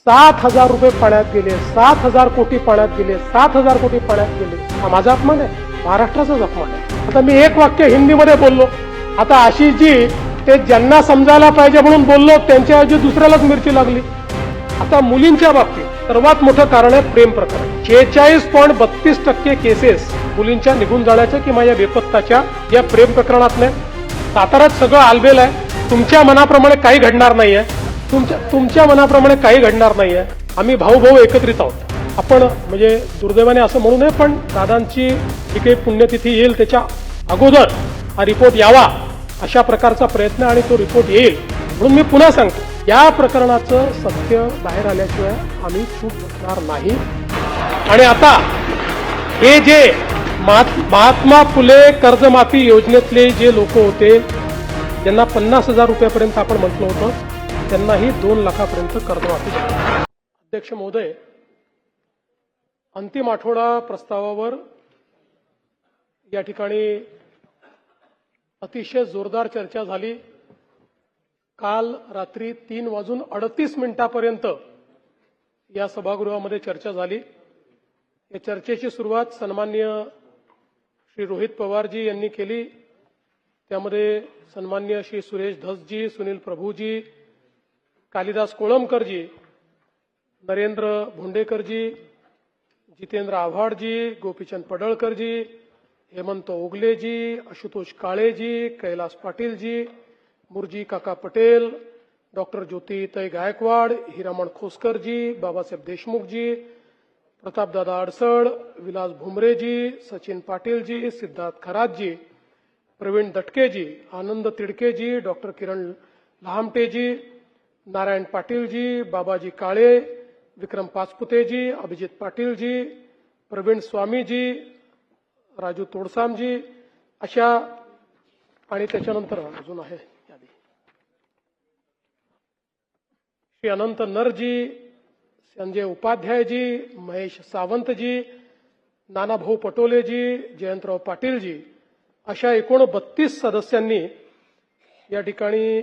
7,000 रुपये पाण्यात गेले, 7,000 कोटी पाण्यात गेले, 7,000 कोटी पाण्यात गेले. हा माझा अपमान आहे, महाराष्ट्राचाच अपमान आहे. आता मी एक वाक्य हिंदीमध्ये बोललो. आता आशिषजी ते ज्यांना समजायला पाहिजे म्हणून बोललो, त्यांच्याऐवजी दुसऱ्यालाच मिरची लागली. आता मुलींच्या बाबतीत सर्वात मोठं कारण आहे प्रेम प्रकरण. 46.32% केसेस मुलींच्या निघून जाण्याच्या किंवा या बेपत्ताच्या या प्रेम प्रकरणातल्या. साताऱ्यात सगळं आलबेल आहे. तुमच्या मनाप्रमाणे काही घडणार नाहीये. तुमच्या मनाप्रमाणे काही घडणार नाहीये. आम्ही भाऊ भाऊ एकत्रित आहोत. आपण म्हणजे दुर्दैवाने असं म्हणू नये, पण दादांची जी काही पुण्यतिथी येईल त्याच्या अगोदर हा रिपोर्ट यावा अशा प्रकारचा प्रयत्न आणि तो रिपोर्ट येईल. म्हणून मी पुन्हा सांगतो, या प्रकरणाचं सत्य बाहेर आल्याशिवाय आम्ही चूक बसणार नाही. आणि आता हे जे महात्मा फुले कर्जमाफी योजनेतले जे लोक होते, ज्यांना 50,000 रुपयापर्यंत आपण म्हटलं होतं, त्यांनाही 2 लाखापर्यंत कर्जमाफी झाली. अध्यक्ष महोदय, अंतिम आठवडा प्रस्तावावर या ठिकाणी अतिशय जोरदार चर्चा झाली. काल रात्री 3:38 या सभागृहामध्ये चर्चा झाली. या चर्चेची सुरुवात सन्माननीय श्री रोहित पवारजी यांनी केली. त्यामध्ये सन्माननीय श्री सुरेश धसजी, सुनील प्रभूजी, कालिदास कोळंबकरजी, नरेंद्र भोंडेकरजी, जितेंद्र आव्हाडजी, गोपीचंद पडळकरजी, हेमंत ओगलेजी, आशुतोष काळेजी, कैलास पाटीलजी, मुरजी काका पटेल, डॉक्टर ज्योतिताई गायकवाड, हिरामण खोसकरजी, बाबासाहेब देशमुखजी, प्रतापदादा अडसड, विलास भुमरेजी, सचिन पाटीलजी, सिद्धार्थ खरातजी, प्रवीण दटकेजी, आनंद तिडकेजी, डॉक्टर किरण लहामटेजी, नारायण पाटीलजी, बाबाजी काळे, विक्रम पाचपुतेजी, अभिजित पाटीलजी, प्रवीण स्वामीजी, राजू तोडसामजी, अशा आणि त्याच्यानंतर अजून आहे यादी, श्री अनंत नरजी, संजय उपाध्यायजी, महेश सावंतजी, नानाभाऊ पटोलेजी, जयंतराव पाटीलजी, अशा एकूण 32 सदस्यांनी या ठिकाणी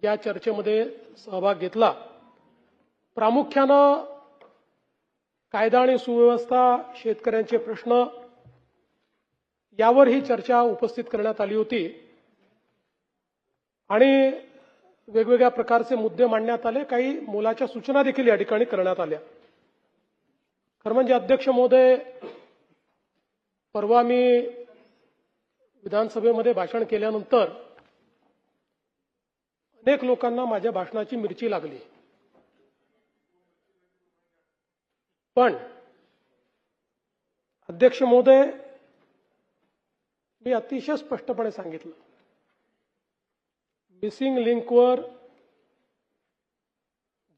या चर्चेमध्ये सहभाग घेतला. प्रामुख्यानं कायदा आणि सुव्यवस्था, शेतकऱ्यांचे प्रश्न यावर ही चर्चा उपस्थित करण्यात आली होती आणि वेगवेगळ्या प्रकारचे मुद्दे मांडण्यात आले. काही मोलाच्या सूचना देखील या ठिकाणी करण्यात आल्या. खरं म्हणजे अध्यक्ष महोदय, परवा मी विधानसभेमध्ये भाषण केल्यानंतर अनेक लोकांना माझ्या भाषणाची मिरची लागली. पण अध्यक्ष महोदय, मी अतिशय स्पष्टपणे सांगितलं, मिसिंग लिंकवर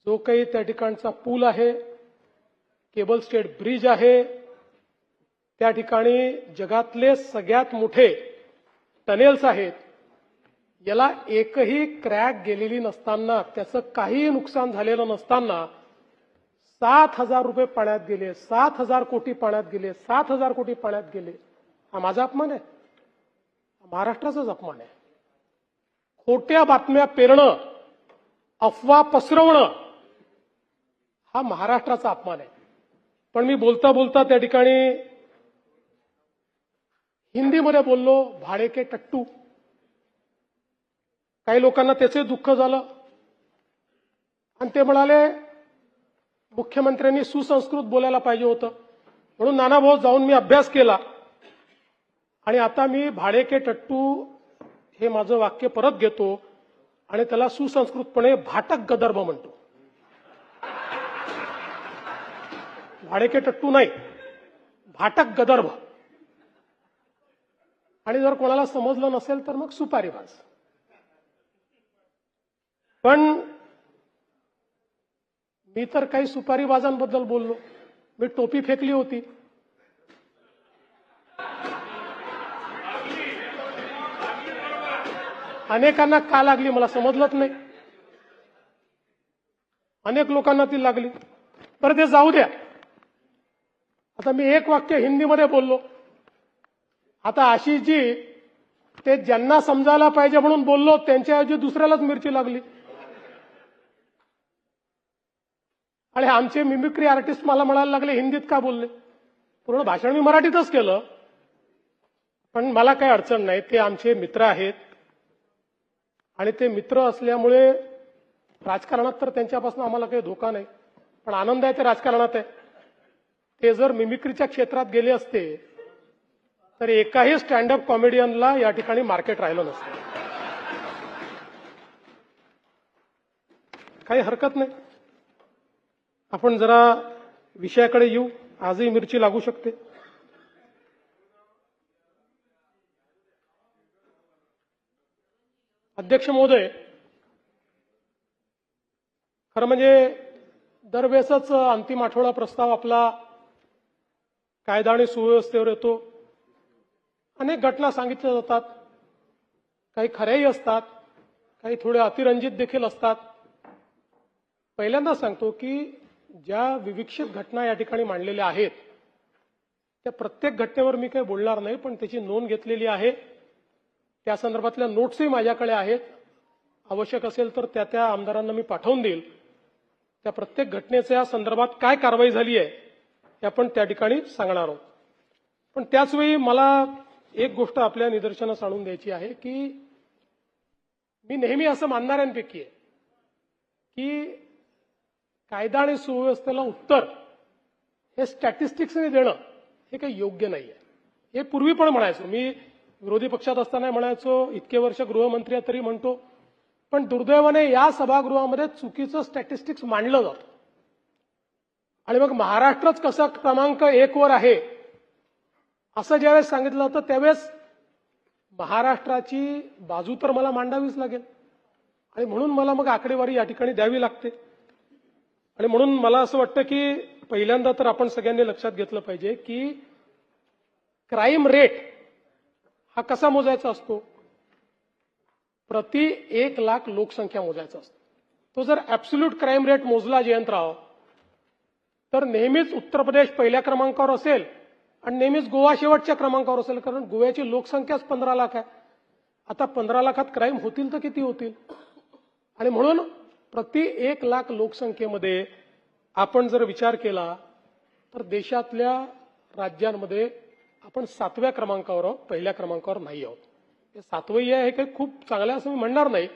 जो काही त्या ठिकाणचा पूल आहे, केबल स्टेट ब्रिज आहे, त्या ठिकाणी जगातले सगळ्यात मोठे टनेल्स आहेत, याला एकही क्रॅक गेलेली नसताना, त्याचं काहीही नुकसान झालेलं नसताना 7,000 रुपये पाण्यात गेले, 7,000 कोटी पाण्यात गेले, 7,000 कोटी पाण्यात गेले. हा माझा अपमान आहे, महाराष्ट्राचाच अपमान आहे. खोट्या बातम्या पेरणं, अफवा पसरवणं हा महाराष्ट्राचा अपमान आहे. पण मी बोलता बोलता त्या ठिकाणी हिंदीमध्ये बोललो, भाडे के टट्टू. काही लोकांना त्याचे दुःख झालं आणि ते म्हणाले मुख्यमंत्र्यांनी सुसंस्कृत बोलायला पाहिजे होतं. म्हणून नानाभाऊ जाऊन मी अभ्यास केला आणि आता मी भाडे के टट्टू हे माझं वाक्य परत घेतो आणि त्याला सुसंस्कृतपणे भाटक गदर्भ म्हणतो. भाडे के टट्टू नाही, भाटक गदर्भ. आणि जर कोणाला समजलं नसेल तर मग सुपारीबाज. पण मी तर काही सुपारीबाजांबद्दल बोललो, मी टोपी फेकली होती. अनेकांना का लागली मला समजलंच नाही. अनेक लोकांना ती लागली. बरं ते जाऊ द्या. आता मी एक वाक्य हिंदीमध्ये बोललो. आता आशिषजी ते ज्यांना समजायला पाहिजे म्हणून बोललो, त्यांच्याऐवजी दुसऱ्यालाच मिरची लागली. आणि आमचे मिमिक्री आर्टिस्ट मला म्हणायला लागले हिंदीत का बोलले. पूर्ण भाषण मी मराठीतच केलं, पण मला काही अडचण नाही. ते आमचे मित्र आहेत आणि ते मित्र असल्यामुळे राजकारणात तर त्यांच्यापासून आम्हाला काही धोका नाही, पण आनंद आहे ते राजकारणात आहे. ते जर मिमिक्रीच्या क्षेत्रात गेले असते तर एकाही स्टँडअप कॉमेडियनला या ठिकाणी मार्केट राहिलं नसतं. काही हरकत नाही. आपण जरा विषयाकडे येऊ. आजही मिरची लागू शकते. अध्यक्ष महोदय, खरं म्हणजे दरवेळेसच अंतिम आठवडा प्रस्ताव आपला कायदा आणि सुव्यवस्थेवर येतो. अनेक घटना सांगितल्या जातात, काही खऱ्याही असतात, काही थोड्या अतिरंजित देखील असतात. पहिल्यांदा सांगतो की ज्या विविक्षित घटना या ठिकाणी मांडलेल्या आहेत त्या प्रत्येक घटनेवर मी काही बोलणार नाही, पण त्याची नोंद घेतलेली आहे. त्या संदर्भातल्या नोट्सही माझ्याकडे आहेत. आवश्यक असेल तर त्या आमदारांना मी पाठवून देईल. त्या प्रत्येक घटनेच्या संदर्भात काय कारवाई झाली आहे हे आपण त्या ठिकाणी सांगणार आहोत. पण त्याचवेळी मला एक गोष्ट आपल्या निदर्शनास आणून द्यायची आहे की मी नेहमी असं मानणाऱ्यांपैकी आहे की कायदा आणि सुव्यवस्थेला उत्तर हे स्टॅटिस्टिक्सने देणं हे काही योग्य नाही आहे. हे पूर्वी पण म्हणायचो, मी विरोधी पक्षात असताना म्हणायचो, इतके वर्ष गृहमंत्री तरी म्हणतो. पण दुर्दैवाने या सभागृहामध्ये चुकीचं स्टॅटिस्टिक्स मांडलं जातं आणि मग महाराष्ट्रच कसं क्रमांक 1 वर आहे असं ज्यावेळेस सांगितलं जातं त्यावेळेस महाराष्ट्राची बाजू तर मला मांडावीच लागेल आणि म्हणून मला मग आकडेवारी या ठिकाणी द्यावी लागते. आणि म्हणून मला असं वाटतं की पहिल्यांदा तर आपण सगळ्यांनी लक्षात घेतलं पाहिजे की क्राईम रेट हा कसा मोजायचा असतो. प्रति 1 लाख लोकसंख्या मोजायचा असतो. तो जर ऍब्सोल्यूट क्राईम रेट मोजला जयंतराव तर नेहमीच उत्तर प्रदेश पहिल्या क्रमांकावर असेल आणि नेहमीच गोवा शेवटच्या क्रमांकावर असेल, कारण गोव्याची लोकसंख्याच 15 लाख आहे. आता 15 लाखात क्राईम होतील तर किती होतील. आणि म्हणून प्रति 1 लाख लोकसंख्येमध्ये आपण जर विचार केला तर देशातल्या राज्यांमध्ये आपण 7व्या क्रमांकावर आहोत, पहिल्या क्रमांकावर नाही आहोत. हे 7वं आहे हे काही खूप चांगलं असं मी म्हणणार नाही,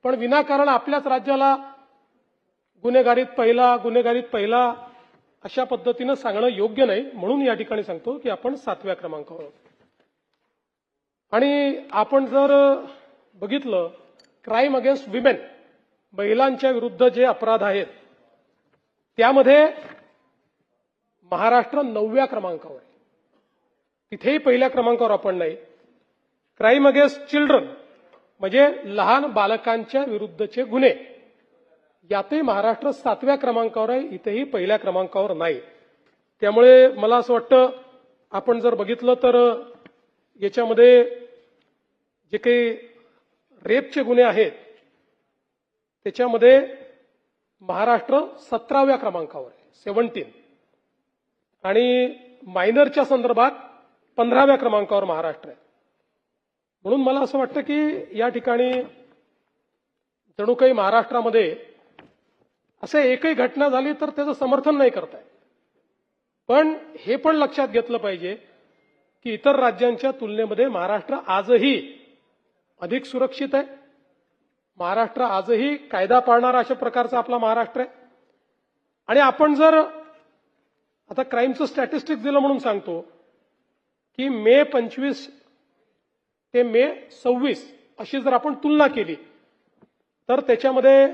पण विनाकारण आपल्याच राज्याला गुन्हेगारीत पहिला अशा पद्धतीनं सांगणं योग्य नाही. म्हणून या ठिकाणी सांगतो की आपण 7व्या क्रमांकावर आहोत. आणि आपण जर बघितलं क्राईम अगेन्स्ट विमेन, महिलांच्या विरुद्ध जे अपराध आहेत त्यामध्ये महाराष्ट्र 9व्या क्रमांकावर आहे. तिथेही पहिल्या क्रमांकावर आपण नाही. क्राईम अगेन्स्ट चिल्ड्रन म्हणजे लहान बालकांच्या विरुद्धचे गुन्हे यातही महाराष्ट्र 7व्या क्रमांकावर आहे, इथेही पहिल्या क्रमांकावर नाही. त्यामुळे मला असं वाटतं आपण जर बघितलं तर याच्यामध्ये जे काही रेपचे गुन्हे आहेत त्याच्यामध्ये महाराष्ट्र 17व्या क्रमांकावर आहे, 17. आणि मायनरच्या संदर्भात 15व्या क्रमांकावर महाराष्ट्र आहे. म्हणून मला असं वाटतं की या ठिकाणी जणू काही महाराष्ट्रामध्ये असं एकही घटना झाली तर त्याचं समर्थन नाही करताय. पण हे पण लक्षात घेतलं पाहिजे की इतर राज्यांच्या तुलनेमध्ये महाराष्ट्र आजही अधिक सुरक्षित आहे. महाराष्ट्र आजही कायदा पाळणारा अशा प्रकारचा आपला महाराष्ट्र आहे. आणि आपण जर आता क्राईमचं स्टॅटिस्टिक्स दिलं म्हणून सांगतो की मे 25 ते मे 26 अशी जर आपण तुलना केली तर त्याच्यामध्ये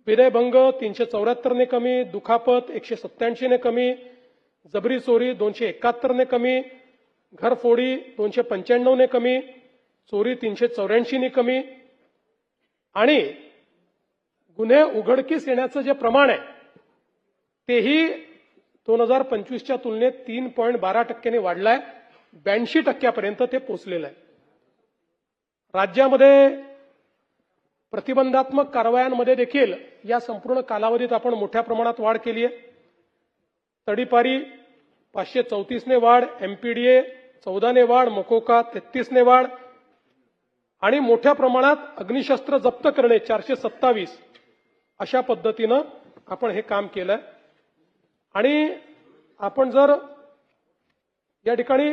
विनयभंग 374 ने कमी, दुखापत 187 ने कमी, जबरी चोरी 271 ने कमी, घरफोडी 295 ने कमी, चोरी 384 ने कमी आणि गुन्हे उघडकीस येण्याचं जे प्रमाण आहे तेही 2025च्या तुलनेत 3.12% वाढलंय, 82% ते पोहोचलेलं आहे. राज्यामध्ये प्रतिबंधात्मक कारवायांमध्ये देखील या संपूर्ण कालावधीत आपण मोठ्या प्रमाणात वाढ केली आहे. तडीपारी 534 ने वाढ, एमपीडीए 14 ने वाढ, मकोका 33 ने वाढ आणि मोठ्या प्रमाणात अग्निशस्त्र जप्त करणे 427 अशा पद्धतीनं आपण हे काम केलंय आणि आपण जर या ठिकाणी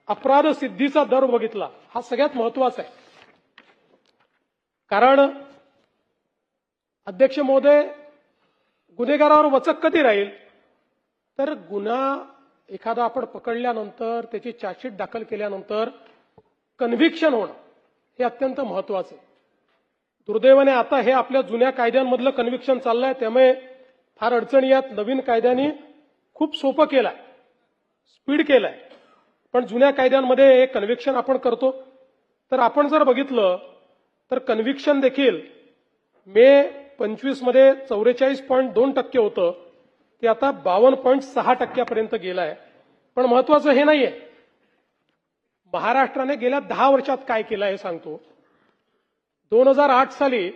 अपराध सिद्धीचा दर बघितला, हा सगळ्यात महत्वाचा आहे. कारण अध्यक्ष महोदय, गुन्हेगारावर वचक कधी राहील, तर गुन्हा एखादा आपण पकडल्यानंतर त्याची चार्जशीट दाखल केल्यानंतर कन्व्हिक्शन होणं हे अत्यंत महत्वाचं आहे. दुर्दैवाने आता हे आपल्या जुन्या कायद्यांमधलं कन्व्हिक्शन चाललंय, त्यामुळे फार अडचणी यात. नवीन कायद्यांनी खूप सोपं केलंय, स्पीड केलंय, पण जुन्या कायद्यांमध्ये हे कन्व्हिक्शन आपण करतो. तर आपण जर बघितलं तर कन्व्हिक्शन देखील मे 25 मध्ये 44.2% होतं, ते आता 52.6% गेलं आहे. पण महत्वाचं हे नाहीये, महाराष्ट्राने गेल्या 10 वर्षात काय केलं हे सांगतो. 2008 साली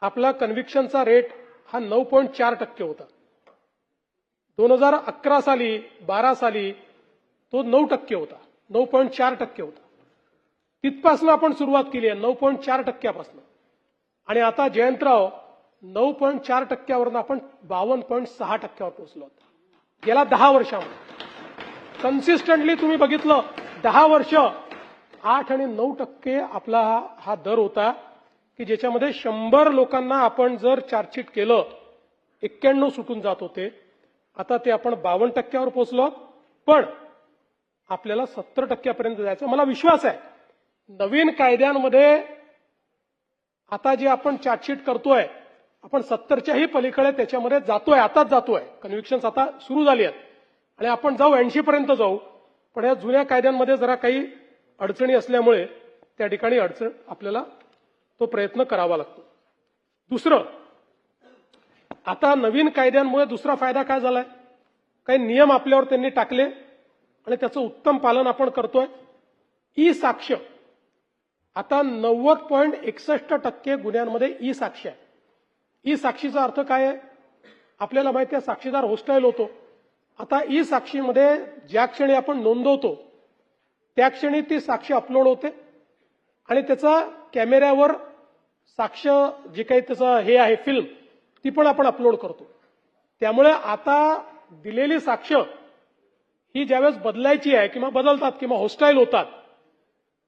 आपला कन्व्हिक्शनचा रेट हा 9.4% होता. 2011 साली 12 साली तो 9% होता, 9.4% होता. तिथपासून आपण सुरुवात केली आहे 9.4%पासून, आणि आता जयंतराव 9.4%वरून आपण 52.6%वर पोहोचलो आहोत. गेल्या 10 वर्षामध्ये कन्सिस्टंटली तुम्ही बघितलं 10 वर्ष 8 आणि 9% आपला हा दर होता, की ज्याच्यामध्ये 100 लोकांना आपण जर चार्जशीट केलं 91 सुटून जात होते. आता ते आपण 52%वर पोहोचलो, पण आपल्याला 70%पर्यंत जायचं. मला विश्वास आहे नवीन कायद्यांमध्ये आता जे आपण चार्जशीट करतोय, आपण 70च्याही पलीकडे त्याच्यामध्ये जातोय, आताच जातोय. कन्व्हिक्शन्स आता सुरू झाली आहेत आणि आपण जाऊ 80 पर्यंत जाऊ. पण या जुन्या कायद्यांमध्ये जरा काही अडचणी असल्यामुळे त्या ठिकाणी आपल्याला तो प्रयत्न करावा लागतो. दुसरं, आता नवीन कायद्यांमुळे दुसरा फायदा काय झालाय, काही नियम आपल्यावर त्यांनी टाकले आणि त्याचं उत्तम पालन आपण करतोय. ई साक्ष, आता 90.61% गुन्ह्यांमध्ये ई साक्ष आहे. ई साक्षीचा अर्थ काय आहे, आपल्याला माहिती आहे साक्षीदार होस्टाईल होतो. आता ई साक्षीमध्ये ज्या क्षणी आपण नोंदवतो त्या क्षणी ती साक्ष अपलोड होते आणि त्याचा कॅमेऱ्यावर साक्ष जे काही त्याचं हे आहे फिल्म, ती पण आपण अपलोड करतो. त्यामुळे आता दिलेली साक्ष ही ज्यावेळेस बदलायची आहे किंवा बदलतात किंवा होस्टाईल होतात,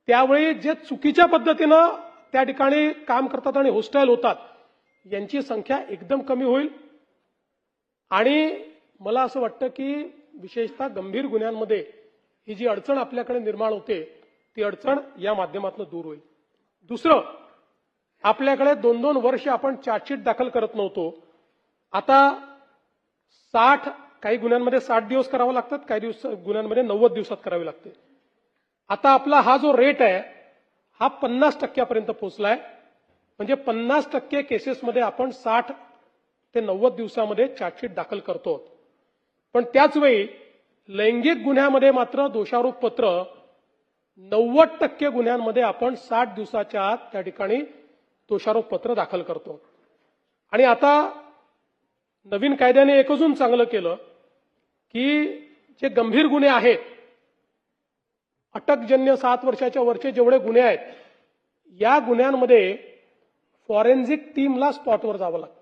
त्यावेळी जे चुकीच्या पद्धतीनं त्या ठिकाणी काम करतात आणि होस्टाईल होतात यांची संख्या एकदम कमी होईल. आणि मला असं वाटतं की विशेषतः गंभीर गुन्ह्यांमध्ये ही जी अडचण आपल्याकडे निर्माण होते ती अडचण या माध्यमातून दूर होईल. दुसरं, आपल्याकडे 2-2 वर्ष आपण चार्जशीट दाखल करत नव्हतो. आता 60, काही गुन्ह्यांमध्ये 60 दिवस करावं लागतात, काही गुन्ह्यांमध्ये 90 दिवसात करावी लागते. आता आपला हा जो रेट आहे हा 50%पर्यंत पोहोचलाय. म्हणजे 50% केसेसमध्ये आपण 60 ते 90 दिवसामध्ये चार्जशीट दाखल करतो. पण त्याच वेळी लैंगिक गुन्ह्यामध्ये मात्र दोषारोप पत्र 90% गुन्ह्यांमध्ये आपण 60 दिवसाच्या आत त्या ठिकाणी दोषारोप पत्र दाखल करतो. आणि आता नवीन कायद्याने एक अजून चांगलं केलं की जे गंभीर गुन्हे आहेत, अटकजन्य 7 वर्षाच्या वरचे जेवढे गुन्हे आहेत, या गुन्ह्यांमध्ये फॉरेन्सिक टीमला स्पॉटवर जावं लागतं.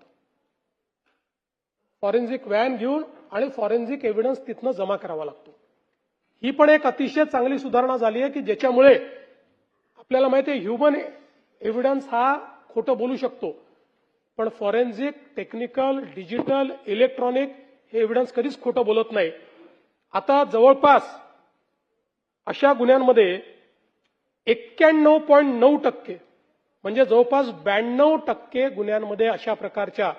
फॉरेन्सिक व्हॅन घेऊन आणि फॉरेन्सिक एव्हिडन्स तिथनं जमा करावा लागतो. ही पण एक अतिशय चांगली सुधारणा झाली आहे की ज्याच्यामुळे आपल्याला माहिती आहे ह्युमन एव्हिडन्स हा खोटं बोलू शकतो, पण फॉरेन्सिक, टेक्निकल, डिजिटल, इलेक्ट्रॉनिक हे एव्हिडन्स कधीच खोटं बोलत नाही. आता जवळपास अशा गुन्ह्यांमध्ये 91.9% म्हणजे जवळपास 92% गुन्ह्यांमध्ये अशा प्रकारच्या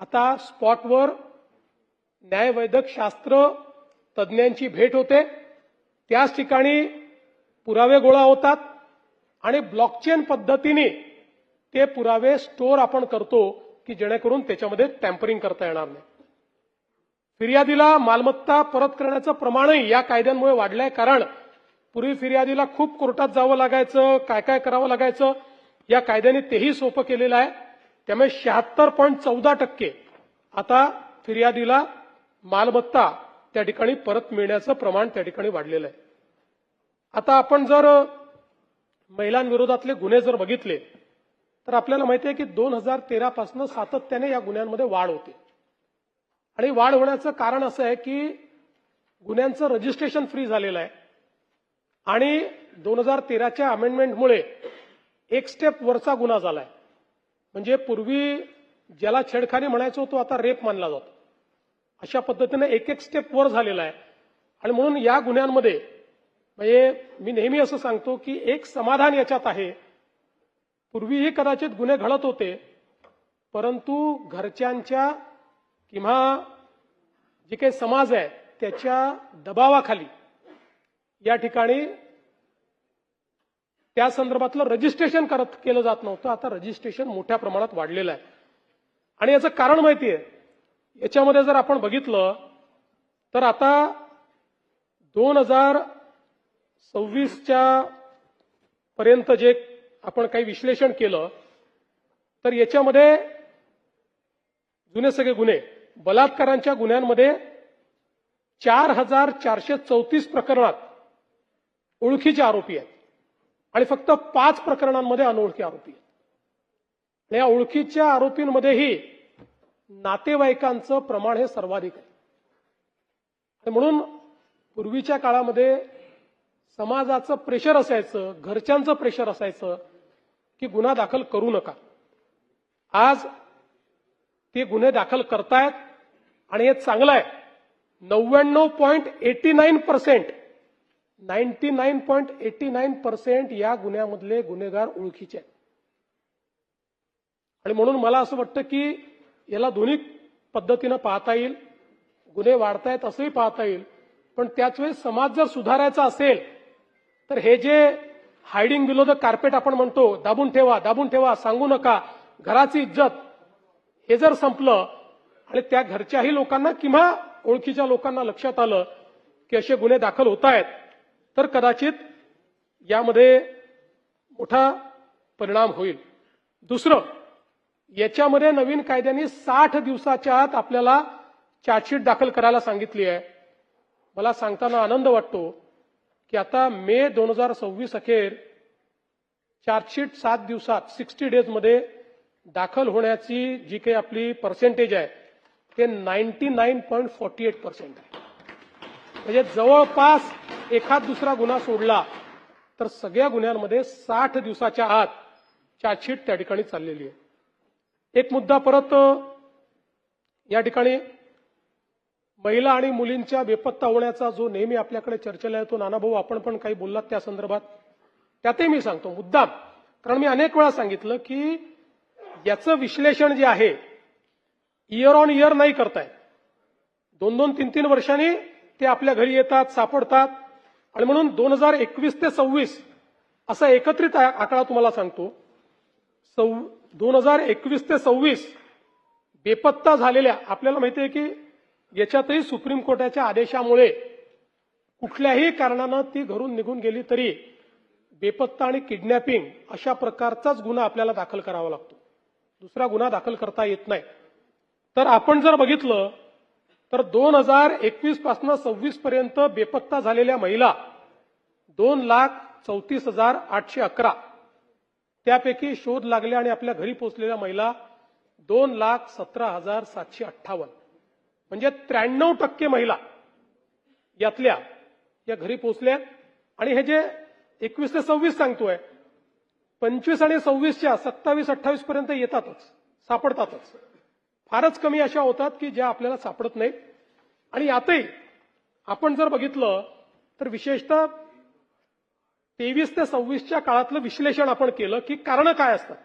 आता स्पॉटवर न्यायवैद्यक शास्त्र तज्ज्ञांची भेट होते, त्याच ठिकाणी पुरावे गोळा होतात आणि ब्लॉकचेन पद्धतीने ते पुरावे स्टोअर आपण करतो की जेणेकरून त्याच्यामध्ये टॅम्परिंग करता येणार नाही. फिर्यादीला मालमत्ता परत करण्याचं प्रमाणही या कायद्यांमुळे वाढलंय. कारण पूर्वी फिर्यादीला खूप कोर्टात जावं लागायचं, काय काय करावं लागायचं, या कायद्याने तेही सोपं केलेलं आहे. त्यामुळे 76.14% आता फिर्यादीला मालमत्ता त्या ठिकाणी परत मिळण्याचं प्रमाण त्या ठिकाणी वाढलेलं आहे. आता आपण जर महिलांविरोधातले गुन्हे जर बघितले तर आपल्याला माहिती आहे की 2013 पासून सातत्याने या गुन्ह्यांमध्ये वाढ होते आणि वाढ होण्याचं कारण असं आहे की गुन्ह्यांचं रजिस्ट्रेशन फ्री झालेलं आहे आणि 2013च्या अमेंडमेंटमुळे एक स्टेप वरचा गुन्हा झालाय. म्हणजे पूर्वी ज्याला छेडखानी म्हणायचो तो आता रेप मानला जातो. अशा पद्धतीने एक एक स्टेप वर झालेला आहे आणि म्हणून या गुन्ह्यांमध्ये म्हणजे मी नेहमी असं सांगतो की एक समाधान याच्यात आहे. पूर्वीही कदाचित गुन्हे घडत होते, परंतु घरच्यांच्या किंवा जे काही समाज आहे त्याच्या दबावाखाली या ठिकाणी त्या संदर्भातलं रजिस्ट्रेशन केलं जात नव्हतं. आता रजिस्ट्रेशन मोठ्या प्रमाणात वाढलेलं आहे आणि याचं कारण माहिती आहे. याच्यामध्ये जर आपण बघितलं तर आता 2026च्या पर्यंत जे आपण काही विश्लेषण केलं तर याच्यामध्ये जुने सगळे गुन्हे बलात्कारांच्या गुन्ह्यांमध्ये 4434 प्रकरणात ओळखीचे आरोपी आहेत आणि फक्त 5 प्रकरणांमध्ये अनोळखी आरोपी आहेत. या ओळखीच्या आरोपींमध्येही नातेवाईकांचं प्रमाण हे सर्वाधिक आहे. म्हणून पूर्वीच्या काळामध्ये समाजाचं प्रेशर असायचं, घरच्यांचं प्रेशर असायचं की गुन्हा दाखल करू नका. आज ते गुन्हे दाखल करतायत आणि हे चांगलं आहे. 99.89% या गुन्ह्यामधले गुन्हेगार ओळखीचे आहेत. आणि म्हणून मला असं वाटतं की याला दोन्ही पद्धतीनं पाहता येईल. गुन्हे वाढतायत असंही पाहता येईल, पण त्याच वेळी समाज जर सुधारायचा असेल तर हे जे हायडिंग बिलो द कार्पेट आपण म्हणतो, दाबून ठेवा, सांगू नका, घराची इज्जत, हे जर संपलं आणि त्या घरच्याही लोकांना किंवा ओळखीच्या लोकांना लक्षात आलं की असे गुन्हे दाखल होत आहेत तर कदाचित यामध्ये मोठा परिणाम होईल. दुसरं, याच्यामध्ये नवीन कायद्याने 60 दिवसाच्या आत आपल्याला चार्जशीट दाखल करायला सांगितली आहे. मला सांगताना आनंद वाटतो की आता मे 2026 अखेर चार्जशीट 7 दिवसात 60 डेजमध्ये दाखल होण्याची जी काही आपली पर्सेंटेज आहे ते 99.48% आहे. म्हणजे जवळपास एखाद दुसरा गुन्हा सोडला तर सगळ्या गुन्ह्यांमध्ये 60 दिवसाच्या आत चार्जशीट त्या ठिकाणी चाललेली आहे. एक मुद्दा परत या ठिकाणी महिला आणि मुलींच्या बेपत्ता होण्याचा जो नेहमी आपल्याकडे चर्चेला येतो, नानाभाऊ आपण पण काही बोललात त्या संदर्भात, त्यातही मी सांगतो मुद्दाम, कारण मी अनेक वेळा सांगितलं की याचं विश्लेषण जे आहे इयर ऑन इयर नाही करतायत. 2-2, 3-3 वर्षांनी ते आपल्या घरी येतात, सापडतात आणि म्हणून 2021 ते 26 असा एकत्रित आकडा तुम्हाला सांगतो. 2021 ते 26 बेपत्ता झालेल्या, आपल्याला माहिती आहे की याच्यातही सुप्रीम कोर्टाच्या आदेशामुळे कुठल्याही कारणानं ती घरून निघून गेली तरी बेपत्ता आणि किडनॅपिंग अशा प्रकारचाच गुन्हा आपल्याला दाखल करावा लागतो. दुसरा गुन्हा दाखल करता येत नाही. तर आपण जर बघितलं तर 2021 पासून 26 पर्यंत बेपत्ता झालेल्या महिला 2,34,811, त्यापैकी शोध लागल्या आणि आपल्या घरी पोहोचलेल्या महिला 2,17,758, म्हणजे 93% महिला यातल्या या घरी पोहोचल्या. आणि हे जे 21 ते 26 सांगतोय, 25 आणि 26च्या 27-28 पर्यंत येतातच, सापडतातच. फारच कमी अशा होतात की ज्या आपल्याला सापडत नाहीत. आणि यातही आपण जर बघितलं तर विशेषतः 23 ते 26च्या काळातलं विश्लेषण आपण केलं की कारणं काय असतात.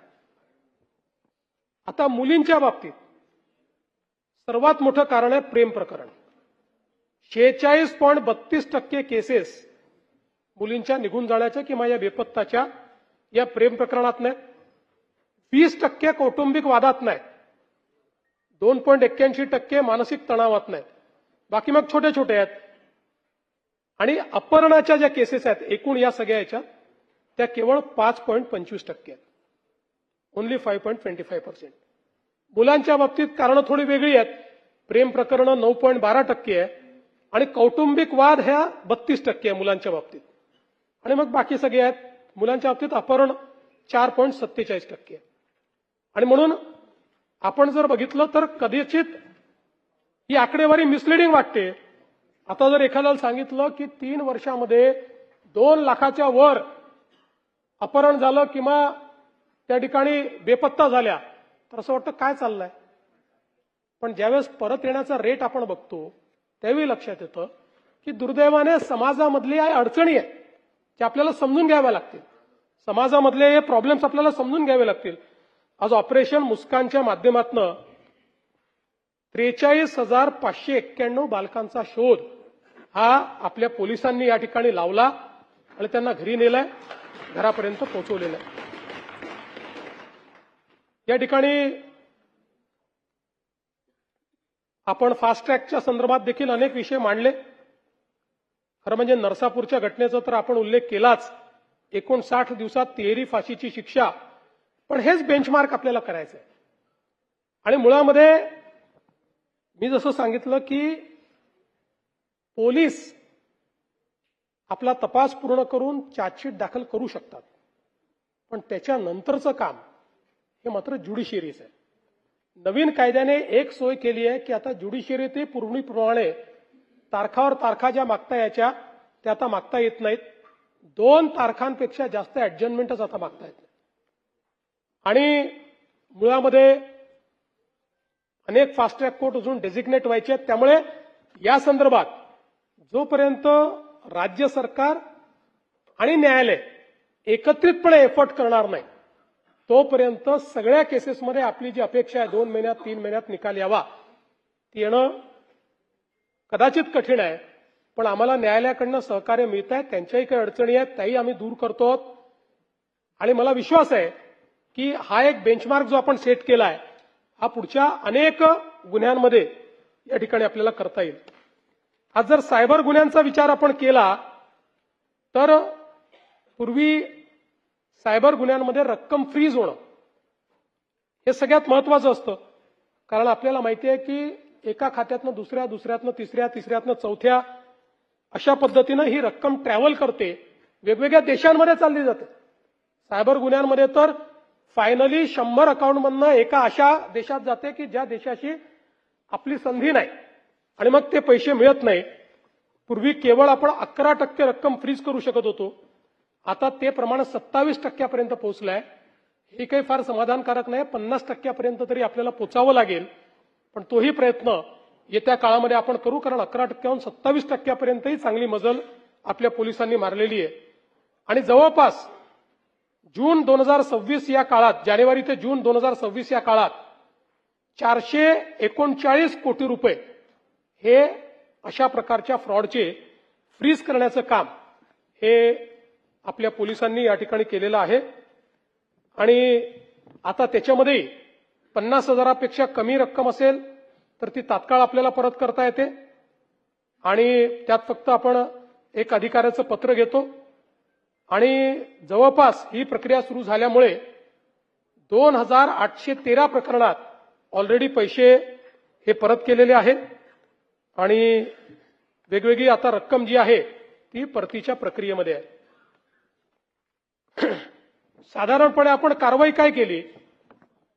आता मुलींच्या बाबतीत सर्वात मोठं कारण आहे प्रेम प्रकरण. 46.32% केसेस मुलींच्या निघून जाण्याच्या किंवा या बेपत्ताच्या या प्रेम प्रकरणात नाहीत. 20% कौटुंबिक वादात नाहीत. 2.81% मानसिक तणावात नाहीत. बाकी मग छोटे छोटे आहेत. आणि अपहरणाच्या ज्या केसेस आहेत एकूण या सगळ्या याच्यात त्या केवळ 5.25% आहेत. ओन्ली 5.25%. मुलांच्या बाबतीत कारणं थोडी वेगळी आहेत. प्रेम प्रकरणं 9.12% आहे आणि कौटुंबिक वाद ह्या 32% आहे मुलांच्या बाबतीत. आणि मग बाकी सगळे आहेत. मुलांच्या बाबतीत अपहरण 4.47% आहे. आणि म्हणून आपण जर बघितलं तर कदाचित ही आकडेवारी मिसलिडिंग वाटते. आता जर एखाद्याला सांगितलं की 3 वर्षामध्ये 2 लाखाच्या वर अपहरण झालं किंवा त्या ठिकाणी बेपत्ता झाल्या तर असं वाटतं काय चाललंय. पण ज्यावेळेस परत येण्याचा रेट आपण बघतो त्यावेळी लक्षात येतं की दुर्दैवाने समाजामधली अडचणी आहेत त्या आपल्याला समजून घ्याव्या लागतील. समाजामधले हे प्रॉब्लेम्स आपल्याला समजून घ्यावे लागतील. आज ऑपरेशन मुस्कानच्या माध्यमातून 43,591 बालकांचा शोध हा आपल्या पोलिसांनी या ठिकाणी लावला आणि त्यांना घरी नेलाय, घरापर्यंत पोहोचवलेलं आहे. या ठिकाणी आपण फास्ट ट्रॅकच्या संदर्भात देखील अनेक विषय मांडले. खरं म्हणजे नरसापूरच्या घटनेचा तर आपण उल्लेख केलाच. 59 दिवसात तिहेरी फाशीची शिक्षा, पण हेच बेंचमार्क आपल्याला करायचं आहे. आणि मुळामध्ये मी जसं सांगितलं की पोलीस आपला तपास पूर्ण करून चार्जशीट दाखल करू शकतात, पण त्याच्यानंतरचं काम हे मात्र ज्युडिशियरीचं आहे. नवीन कायद्याने एक सोय केली आहे की आता ज्युडिशियरी ते पूर्वीप्रमाणे तारखावर तारखा ज्या मागता यायच्या त्या आता मागता येत नाहीत. 2 तारखांपेक्षा जास्त ऍडजमेंटच आता मागता येत नाही. आणि मुळामध्ये अनेक फास्ट ट्रॅक कोर्ट अजून डेझिग्नेट व्हायचे आहेत. त्यामुळे या संदर्भात जोपर्यंत राज्य सरकार आणि न्यायालय एकत्रितपणे एफर्ट करणार नाही तोपर्यंत सगळ्या केसेसमध्ये आपली जी अपेक्षा आहे 2 महिन्यात 3 महिन्यात निकाल यावा ती येणं कदाचित कठीण आहे. पण आम्हाला न्यायालयाकडनं सहकार्य मिळत आहे. त्यांच्याही काही अडचणी आहेत त्याही आम्ही दूर करतो. आणि मला विश्वास आहे की हा एक बेंचमार्क जो आपण सेट केला आहे हा पुढच्या अनेक गुन्ह्यांमध्ये या ठिकाणी आपल्याला करता येईल. आज जर सायबर गुन्ह्यांचा विचार आपण केला तर पूर्वी सायबर गुन्ह्यांमध्ये रक्कम फ्रीज होणं हे सगळ्यात महत्वाचं असतं. कारण आपल्याला माहिती आहे की एका खात्यातनं दुसऱ्या, दुसऱ्यातनं तिसऱ्या, तिसऱ्यातनं चौथ्या अशा पद्धतीनं ही रक्कम ट्रॅव्हल करते, वेगवेगळ्या देशांमध्ये चालली जाते. सायबर गुन्ह्यांमध्ये तर फायनली 100 अकाउंटमधनं एका अशा देशात जाते की ज्या देशाशी आपली संधी नाही आणि मग ते पैसे मिळत नाही. पूर्वी केवळ आपण 11% रक्कम फ्रीज करू शकत होतो, आता ते प्रमाण 27% पोहोचलंय. हे काही फार समाधानकारक नाही. 50% तरी आपल्याला पोचावं लागेल, पण तोही प्रयत्न येत्या काळामध्ये आपण करू. कारण 11%हून 27%पर्यंतही चांगली मजल आपल्या पोलिसांनी मारलेली आहे. आणि जवळपास जून 2026 या काळात, जानेवारी ते जून 2026 या काळात 439 कोटी रुपये हे अशा प्रकारच्या फ्रॉडचे फ्रीज करण्याचं काम हे आपल्या पोलिसांनी या ठिकाणी केलेलं आहे. आणि आता त्याच्यामध्ये 50,000पेक्षा कमी रक्कम असेल तर ती तात्काळ आपल्याला परत करता येते. आणि त्यात फक्त आपण एक अधिकाऱ्याचं पत्र घेतो आणि जवळपास ही प्रक्रिया सुरू झाल्यामुळे 2,813 प्रकरणात ऑलरेडी पैसे हे परत केलेले आहेत आणि वेगवेगळी आता रक्कम जी आहे ती परतीच्या प्रक्रियेमध्ये आहे. साधारणपणे आपण कारवाई काय केली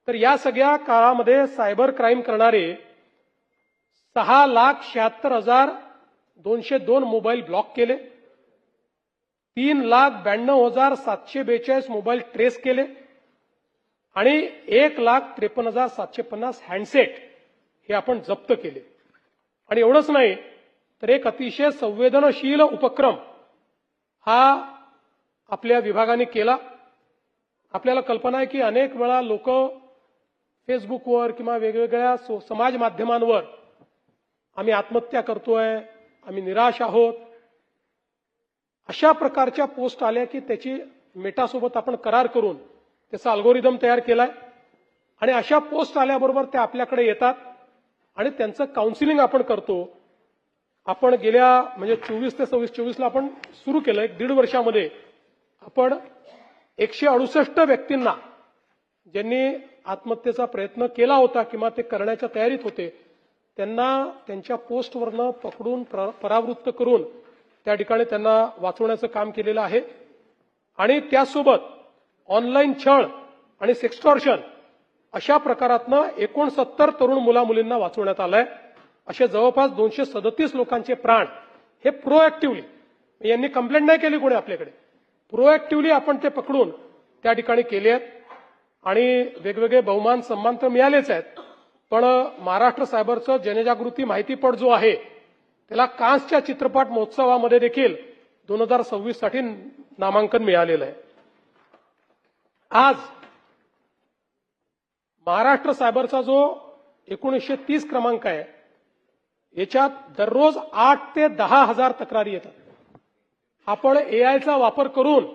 तर या सगळ्या काळामध्ये सायबर क्राईम करणारे 6,76,202 मोबाईल ब्लॉक केले, 3,92,742 मोबाईल ट्रेस केले आणि 1,53,750 हँडसेट हे आपण जप्त केले. आणि एवढंच नाही तर एक अतिशय संवेदनशील उपक्रम हा आपल्या विभागाने केला. आपल्याला कल्पना आहे की अनेक वेळा लोक फेसबुकवर किंवा वेगवेगळ्या समाज माध्यमांवर आम्ही आत्महत्या करतोय, आम्ही निराश आहोत, अशा प्रकारच्या पोस्ट आल्या की त्याची मेटासोबत आपण करार करून त्याचा अल्गोरिदम तयार केलाय आणि अशा पोस्ट आल्याबरोबर ते आपल्याकडे येतात आणि त्यांचं काउन्सिलिंग आपण करतो. आपण गेल्या म्हणजे 24 ते 24ला आपण सुरू केलं. 1.5 वर्षामध्ये आपण 168 व्यक्तींना ज्यांनी आत्महत्येचा प्रयत्न केला होता किंवा ते करण्याच्या तयारीत होते त्यांना त्यांच्या पोस्टवरनं पकडून परावृत्त करून त्या ठिकाणी त्यांना वाचवण्याचं काम केलेलं आहे. आणि त्यासोबत ऑनलाईन छळ आणि सेक्स्टॉर्शन अशा प्रकारातनं 69 तरुण मुला-मुलींना वाचवण्यात आलंय. असे जवळपास 237 लोकांचे प्राण हे प्रोएक्टिव्हली, यांनी कंप्लेंट नाही केली कोणी आपल्याकडे, प्रोएक्टिव्हली आपण ते पकडून त्या ठिकाणी केले आहेत. आणि वेगवेगळे बहुमान सन्मान तर मिळालेच आहेत, पण महाराष्ट्र सायबरचं जनजागृती माहितीपट जो आहे त्याला कान्सच्या चित्रपट महोत्सवामध्ये देखील 2026 साठी नामांकन मिळालेलं आहे. आज महाराष्ट्र सायबरचा जो 1930 क्रमांक आहे याच्यात दररोज 8 ते 10 हजार तक्रारी येतात. आपण एआयचा वापर करून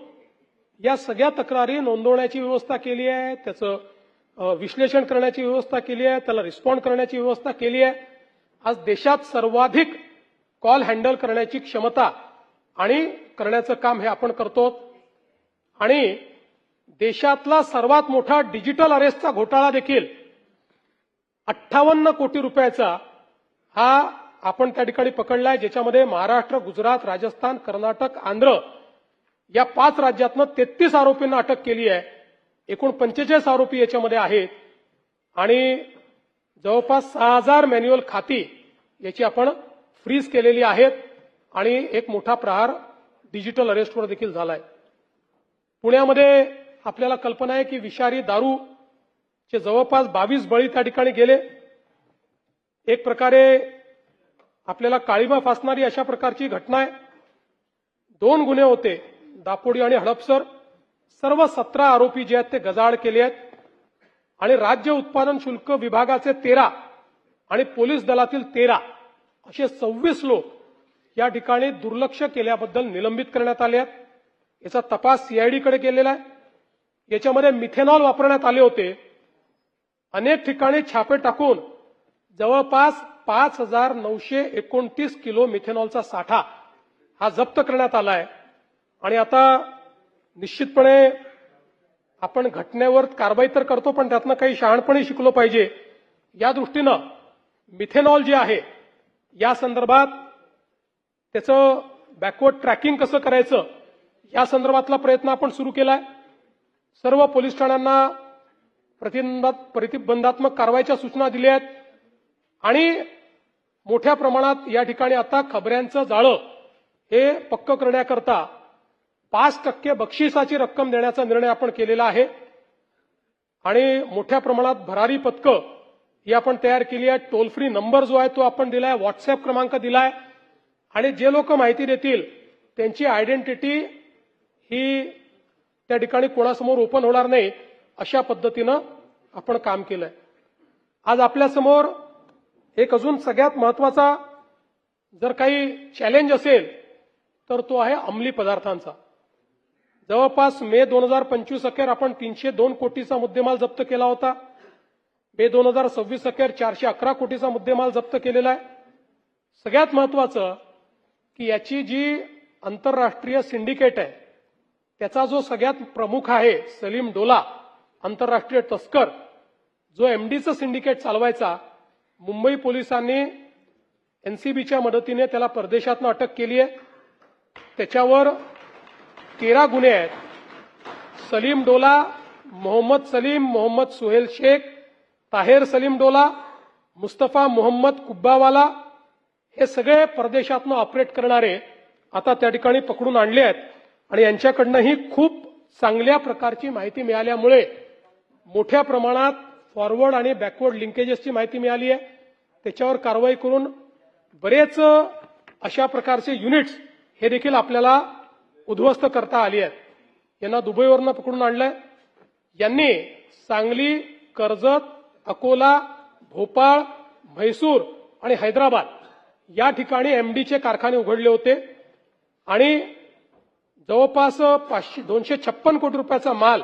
या सगळ्या तक्रारी नोंदवण्याची व्यवस्था केली आहे, त्याचं विश्लेषण करण्याची व्यवस्था केली आहे, त्याला रिस्पॉन्ड करण्याची व्यवस्था केली आहे. आज देशात सर्वाधिक कॉल हँडल करण्याची क्षमता आणि करण्याचं काम हे आपण करतो. आणि देशातला सर्वात मोठा डिजिटल अरेस्टचा घोटाळा देखील 58 कोटी रुपयाचा हा आपण त्या ठिकाणी पकडलाय, ज्याच्यामध्ये महाराष्ट्र, गुजरात, राजस्थान, कर्नाटक, आंध्र या 5 राज्यातनं 33 आरोपींना अटक केली आहे. एकूण 45 आरोपी याच्यामध्ये आहेत आणि जवळपास 6000 मॅन्युअल खाती याची आपण फ्रीज केलेली आहेत आणि एक मोठा प्रहार डिजिटल अरेस्टवर देखील झालाय. पुण्यामध्ये आपल्याला कल्पना आहे की विषारी दारूचे जवळपास 22 बळी त्या ठिकाणी गेले. एक प्रकारे आपल्याला काळीमा फासणारी अशा प्रकारची घटना आहे. 2 गुन्हे होते, दापोडी आणि हडपसर. सर्व 17 आरोपी जे आहेत ते गजाआड केले आहेत आणि राज्य उत्पादन शुल्क विभागाचे 13 आणि पोलीस दलातील 13 असे 26 लोक या ठिकाणी दुर्लक्ष केल्याबद्दल निलंबित करण्यात आले आहेत. याचा तपास सीआयडीकडे केलेला आहे. याच्यामध्ये मिथेनॉल वापरण्यात आले होते. अनेक ठिकाणी छापे टाकून जवळपास 5929 किलो मिथेनॉलचा साठा हा जप्त करण्यात आला आहे. आणि आता निश्चितपणे आपण घटनेवर कारवाई तर करतो, पण त्यातनं काही शहाणपणी शिकलो पाहिजे. या दृष्टीनं मिथेनॉल जे आहे या संदर्भात त्याचं बॅकवर्ड ट्रॅकिंग कसं करायचं या संदर्भातला प्रयत्न आपण सुरू केलाय. सर्व पोलीस ठाण्यांना प्रतिबंधात्मक कारवाईच्या सूचना दिल्या आहेत आणि मोठ्या प्रमाणात या ठिकाणी आता खबऱ्यांचं जाळं हे पक्क करण्याकरता 5% बक्षिसाची रक्कम देण्याचा निर्णय आपण केलेला आहे. आणि मोठ्या प्रमाणात भरारी पथकं ही आपण तयार केली आहे. टोल फ्री नंबर जो आहे तो आपण दिलाय, व्हॉट्सअप क्रमांक दिलाय आणि जे लोक माहिती देतील त्यांची आयडेंटिटी ही त्या ठिकाणी कोणासमोर ओपन होणार नाही अशा पद्धतीनं आपण काम केलंय. आज आपल्यासमोर एक अजून सगळ्यात महत्वाचा जर काही चॅलेंज असेल तर तो आहे अंमली पदार्थांचा. जवळपास मे 2025 अखेर आपण 302 कोटीचा मुद्देमाल जप्त केला होता. मे 2026 अखेर 411 कोटीचा मुद्देमाल जप्त केलेला आहे. सगळ्यात महत्वाचं की याची जी आंतरराष्ट्रीय सिंडिकेट आहे त्याचा जो सगळ्यात प्रमुख आहे सलीम डोला, आंतरराष्ट्रीय तस्कर, जो एमडीचं सिंडिकेट चालवायचा, मुंबई पोलिसांनी एनसीबीच्या मदतीने त्याला परदेशातनं अटक केली आहे. त्याच्यावर 13 गुन्हे आहेत. सलीम डोला, मोहम्मद सलीम, मोहम्मद सुहेल शेख, ताहेर सलीम डोला, मुस्तफा मोहम्मद कुब्बावाला हे सगळे परदेशातनं ऑपरेट करणारे आता त्या ठिकाणी पकडून आणले आहेत. आणि यांच्याकडनंही खूप चांगल्या प्रकारची माहिती मिळाल्यामुळे मोठ्या प्रमाणात फॉरवर्ड आणि बॅकवर्ड लिंकेजेसची माहिती मिळाली आहे. त्याच्यावर कारवाई करून बरेच अशा प्रकारचे युनिट्स हे देखील आपल्याला उद्ध्वस्त करता आली आहेत. यांना दुबईवरनं पकडून आणलंय. यांनी सांगली, कर्जत, अकोला, भोपाळ, म्हैसूर आणि हैदराबाद या ठिकाणी एमडीचे कारखाने उघडले होते आणि जवळपास 256 कोटी रुपयाचा माल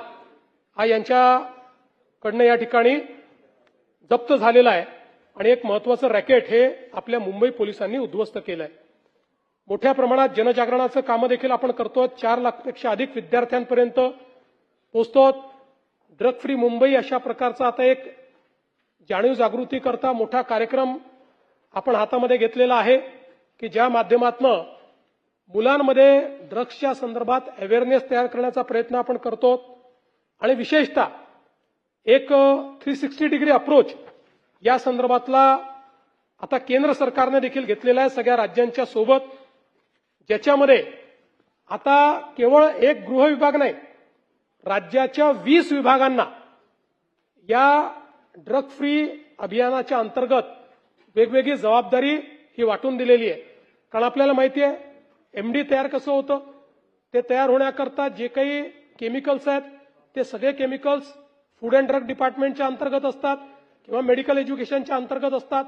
हा यांच्याकडनं या ठिकाणी जप्त झालेला आहे. आणि एक महत्वाचं रॅकेट हे आपल्या मुंबई पोलिसांनी उद्ध्वस्त केलंय. मोठ्या प्रमाणात जनजागरणाचं कामं देखील आपण करतो. 4 लाखपेक्षा अधिक विद्यार्थ्यांपर्यंत पोहोचतो. ड्रग फ्री मुंबई अशा प्रकारचा आता एक जाणीव जागृती करता मोठा कार्यक्रम आपण हातामध्ये घेतलेला आहे की ज्या माध्यमातून मुलांमध्ये ड्रग्सच्या संदर्भात अवेअरनेस तयार करण्याचा प्रयत्न आपण करतो. आणि विशेषतः एक 360 डिग्री अप्रोच या संदर्भातला आता केंद्र सरकारने देखील घेतलेला आहे सगळ्या राज्यांच्या सोबत, ज्याच्यामध्ये आता केवळ एक गृह विभाग नाही, राज्याच्या 20 विभागांना या ड्रग फ्री अभियानाच्या अंतर्गत वेगवेगळी जबाबदारी ही वाटून दिलेली आहे. कारण आपल्याला माहिती आहे एमडी तयार कसं होतं, ते तयार होण्याकरता जे काही केमिकल्स आहेत ते सगळे केमिकल्स फूड अँड ड्रग डिपार्टमेंटच्या अंतर्गत असतात किंवा मेडिकल एज्युकेशनच्या अंतर्गत असतात.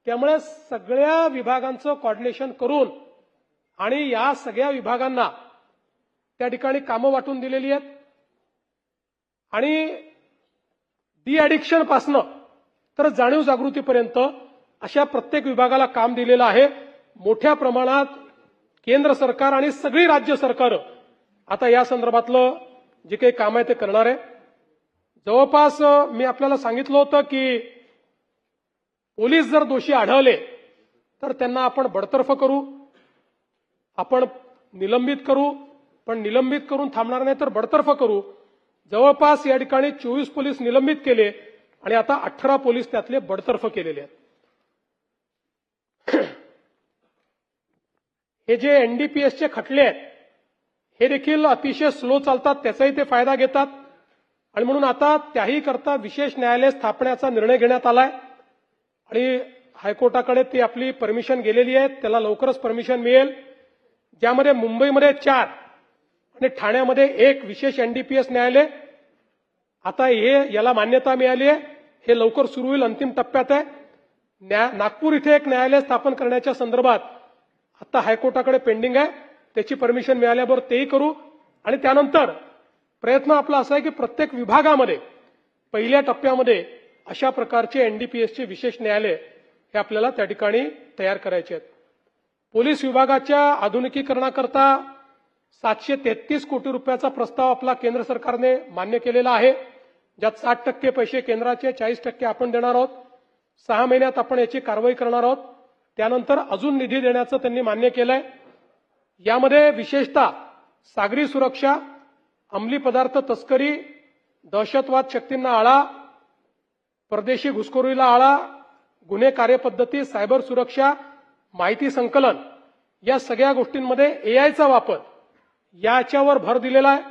त्यामुळे सगळ्या विभागांचं कोऑर्डिनेशन करून आणि या सगळ्या विभागांना त्या ठिकाणी कामं वाटून दिलेली आहेत आणि डी ॲडिक्शन पासनं तर जाणीव जागृतीपर्यंत अशा प्रत्येक विभागाला काम दिलेलं आहे. मोठ्या प्रमाणात केंद्र सरकार आणि सगळी राज्य सरकार आता या संदर्भातलं जे काही काम आहे ते करणार आहे. जवळपास मी आपल्याला सांगितलं होतं की पोलीस जर दोषी आढळले तर त्यांना आपण बडतर्फ करू, आपण निलंबित करू, पण निलंबित करून थांबणार नाही तर बडतर्फ करू. जवळपास या ठिकाणी 24 पोलीस निलंबित केले आणि आता 18 पोलीस त्यातले बडतर्फ केलेले आहेत. हे जे एनडीपीएसचे खटले आहेत हे देखील अतिशय स्लो चालतात, त्याचाही ते फायदा घेतात आणि म्हणून आता त्याही करता विशेष न्यायालय स्थापण्याचा निर्णय घेण्यात आलाय आणि हायकोर्टाकडे ती आपली परमिशन गेलेली आहे. त्याला लवकरच परमिशन मिळेल, ज्यामध्ये मुंबईमध्ये 4 आणि ठाण्यामध्ये 1 विशेष एनडीपीएस न्यायालय. आता याला मान्यता मिळाली आहे, हे लवकर सुरू होईल, अंतिम टप्प्यात आहे. नागपूर इथे एक न्यायालय स्थापन करण्याच्या संदर्भात आता हायकोर्टाकडे पेंडिंग आहे, त्याची परमिशन मिळाल्याबरोबर तेही करू आणि त्यानंतर प्रयत्न आपला असा आहे की प्रत्येक विभागामध्ये पहिल्या टप्प्यामध्ये अशा प्रकारचे एनडीपीएसचे विशेष न्यायालय हे आपल्याला त्या ठिकाणी तयार करायचे आहेत. पोलीस विभागाच्या आधुनिकीकरणाकरता 733 कोटी रुपयाचा प्रस्ताव आपला केंद्र सरकारने मान्य केलेला आहे, ज्यात 60% पैसे केंद्राचे, 40% आपण देणार आहोत. 6 महिन्यात आपण याची कारवाई करणार आहोत. त्यानंतर अजून निधी देण्याचं त्यांनी मान्य केलंय. यामध्ये विशेषतः सागरी सुरक्षा, अंमली पदार्थ तस्करी, दहशतवाद शक्तींना आळा, परदेशी घुसखोरीला आळा, गुन्हे कार्यपद्धती, सायबर सुरक्षा, माहिती संकलन या सगळ्या गोष्टींमध्ये एआयचा वापर याच्यावर भर दिलेला आहे.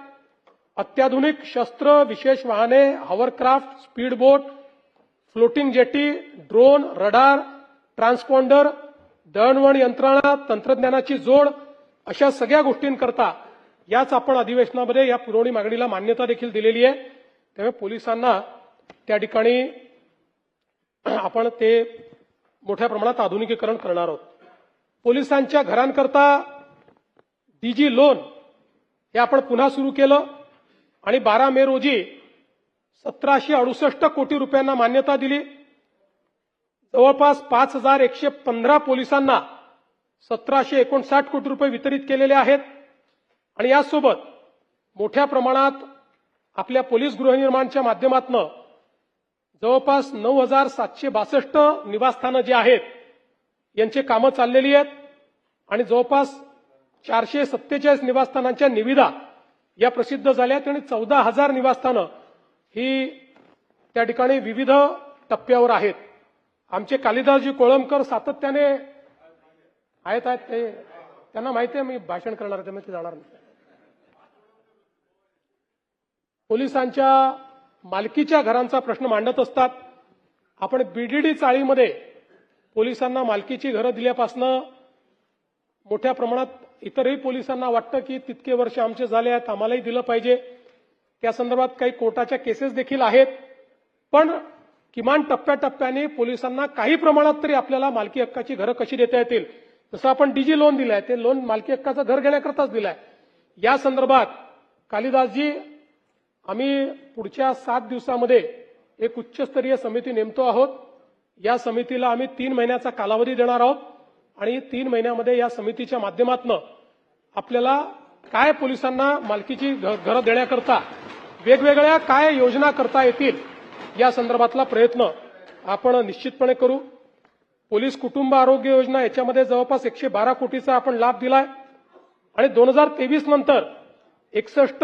अत्याधुनिक शस्त्र, विशेष वाहने, हॉवरक्राफ्ट, स्पीड बोट, फ्लोटिंग जेटी, ड्रोन, रडार, ट्रान्सपॉन्डर, दळणवळण यंत्रणा, तंत्रज्ञानाची जोड अशा सगळ्या गोष्टींकरता याच आपण अधिवेशनामध्ये या पुरवणी मागणीला मान्यता देखील दिलेली आहे. त्यामुळे पोलिसांना त्या ठिकाणी आपण ते मोठ्या प्रमाणात आधुनिकीकरण करणार आहोत. पोलिसांच्या घरांकरता डीजी लोन हे आपण पुन्हा सुरू केलं आणि 12 मे रोजी 1768 कोटी रुपयांना मान्यता दिली. जवळपास 5115 पोलिसांना 1759 कोटी रुपये वितरित केलेले आहेत आणि यासोबत मोठ्या प्रमाणात आपल्या पोलीस गृहनिर्माणच्या माध्यमातून जवळपास 9762 निवासस्थानं जी आहेत यांची कामं चाललेली आहेत आणि जवळपास 447 निवासस्थानांच्या निविदा या प्रसिद्ध झाल्या आहेत आणि 14,000 निवासस्थानं ही त्या ठिकाणी विविध टप्प्यावर आहेत. आमचे कालिदासजी कोळंबकर सातत्याने आहेत ते त्यांना माहिती आहे मी भाषण करणार आहे, त्यामुळे ते जाणार नाही. पोलिसांच्या मालकीच्या घरांचा प्रश्न मांडत असतात. आपण बीडीडी चाळीमध्ये पोलिसांना मालकीची घरं दिल्यापासनं मोठ्या प्रमाणात इतरही पोलिसांना वाटतं की तितके वर्ष आमचे झाले आहेत, आम्हालाही दिलं पाहिजे. त्या संदर्भात काही कोर्टाच्या केसेस देखील आहेत, पण किमान टप्प्याटप्प्याने पोलिसांना काही प्रमाणात तरी आपल्याला मालकी हक्काची घरं कशी देता येतील, जसं आपण डीजी लोन दिलंय ते लोन मालकी हक्काचं घर घेण्याकरताच दिलंय. या संदर्भात कालिदासजी आम्ही पुढच्या 7 दिवसामध्ये एक उच्चस्तरीय समिती नेमतो आहोत. या समितीला आम्ही 3 महिन्याचा कालावधी देणार आहोत आणि 3 महिन्यामध्ये या समितीच्या माध्यमातून आपल्याला काय पोलिसांना मालकीची घरं देण्याकरता वेगवेगळ्या काय योजना करता येतील या संदर्भातला प्रयत्न आपण निश्चितपणे करू. पोलीस कुटुंब आरोग्य योजना याच्यामध्ये जवळपास 112 कोटीचा आपण लाभ दिलाय आणि 2023 नंतर 61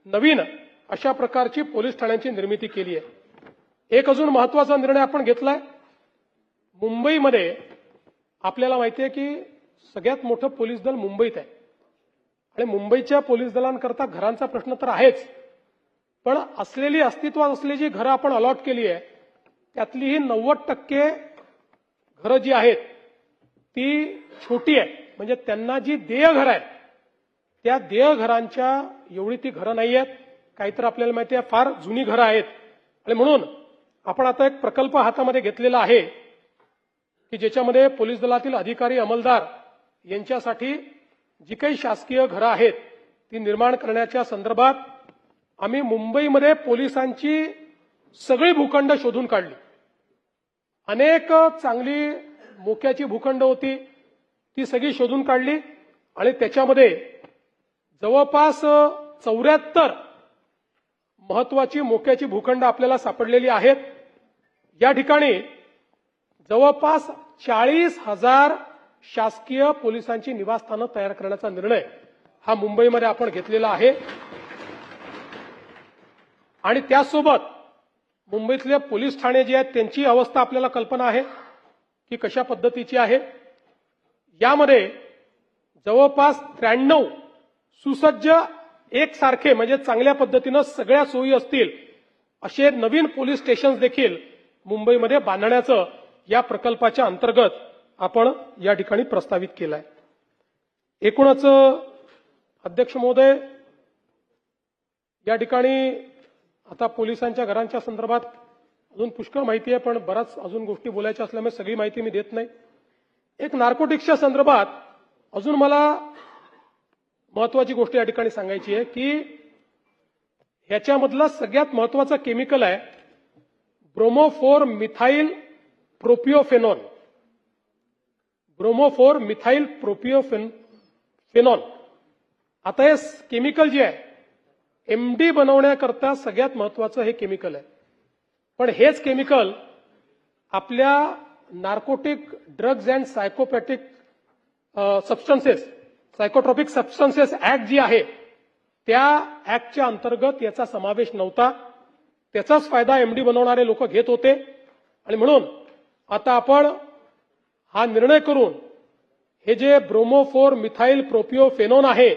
नवीन अशा प्रकारची पोलीस ठाण्यांची निर्मिती केली आहे। एक अजून महत्वाचा निर्णय आपण घेतलाय। मुंबईमध्ये आपल्याला माहिती आहे की सगळ्यात मोठं पोलीस दल मुंबईत आहे आणि मुंबईच्या पोलीस दलांकरता घरांचा प्रश्न तर आहेच, पण अस्तित्वात असलेली जी घरं आपण अलॉट केली आहे त्यातली ही 90% घरं जी आहेत ती छोटी आहेत, म्हणजे त्यांना जी देय घरं आहेत त्या देय घरांच्या एवढी ती घरं नाही आहेत, काहीतर आपल्याला माहिती आहे फार जुनी घरं आहेत। आणि म्हणून आपण आता एक प्रकल्प हातामध्ये घेतलेला आहे की ज्याच्यामध्ये पोलीस दलातील अधिकारी अंमलदार यांच्यासाठी जी काही शासकीय घरं आहेत ती निर्माण करण्याच्या संदर्भात आम्ही मुंबईमध्ये पोलिसांची सगळी भूखंड शोधून काढली। अनेक चांगली मोक्याची भूखंड होती ती सगळी शोधून काढली आणि त्याच्यामध्ये जवळपास 74 महत्वाची मोक्याची भूखंड आपल्याला सापडलेली आहेत। या ठिकाणी जवळपास 40,000 शासकीय पोलिसांची निवासस्थानं तयार करण्याचा निर्णय हा मुंबईमध्ये आपण घेतलेला आहे। आणि त्यासोबत मुंबईतले पोलीस ठाणे जे आहेत त्यांची अवस्था आपल्याला कल्पना आहे की कशा पद्धतीची आहे। यामध्ये जवळपास 93 सुसज्ज एकसारखे म्हणजे चांगल्या पद्धतीनं सगळ्या सोयी असतील असे नवीन पोलीस स्टेशन्स देखील मुंबईमध्ये बांधण्याचं या प्रकल्पाच्या अंतर्गत आपण या ठिकाणी प्रस्तावित केलं आहे। एकूणच अध्यक्ष महोदय, या ठिकाणी आता पोलिसांच्या घरांच्या संदर्भात अजून पुष्कळ माहिती आहे, पण बराच अजून गोष्टी बोलायच्या असल्यामुळे सगळी माहिती मी देत नाही। एक नार्कोटिक्सच्या संदर्भात अजून मला महत्वाची गोष्ट या ठिकाणी सांगायची आहे की ह्याच्यामधलं सगळ्यात महत्वाचं केमिकल आहे ब्रोमोफोर मिथाइल प्रोपिओफेनॉल। ब्रोमोफोर मिथाइल प्रोपिओफेनॉल आता हे केमिकल जे आहे एमडी बनवण्याकरता सगळ्यात महत्वाचं हे केमिकल आहे, पण हेच केमिकल आपल्या narcotic drugs and psychopathic substances psychotropic substances act जी आहे त्या ऍक्टच्या अंतर्गत याचा समावेश नव्हता। त्याचाच फायदा एमडी बनवणारे लोक घेत होते आणि म्हणून आता आपण हा निर्णय करून हे जे ब्रोमोफोर मिथाइल प्रोपिओफेनॉन आहे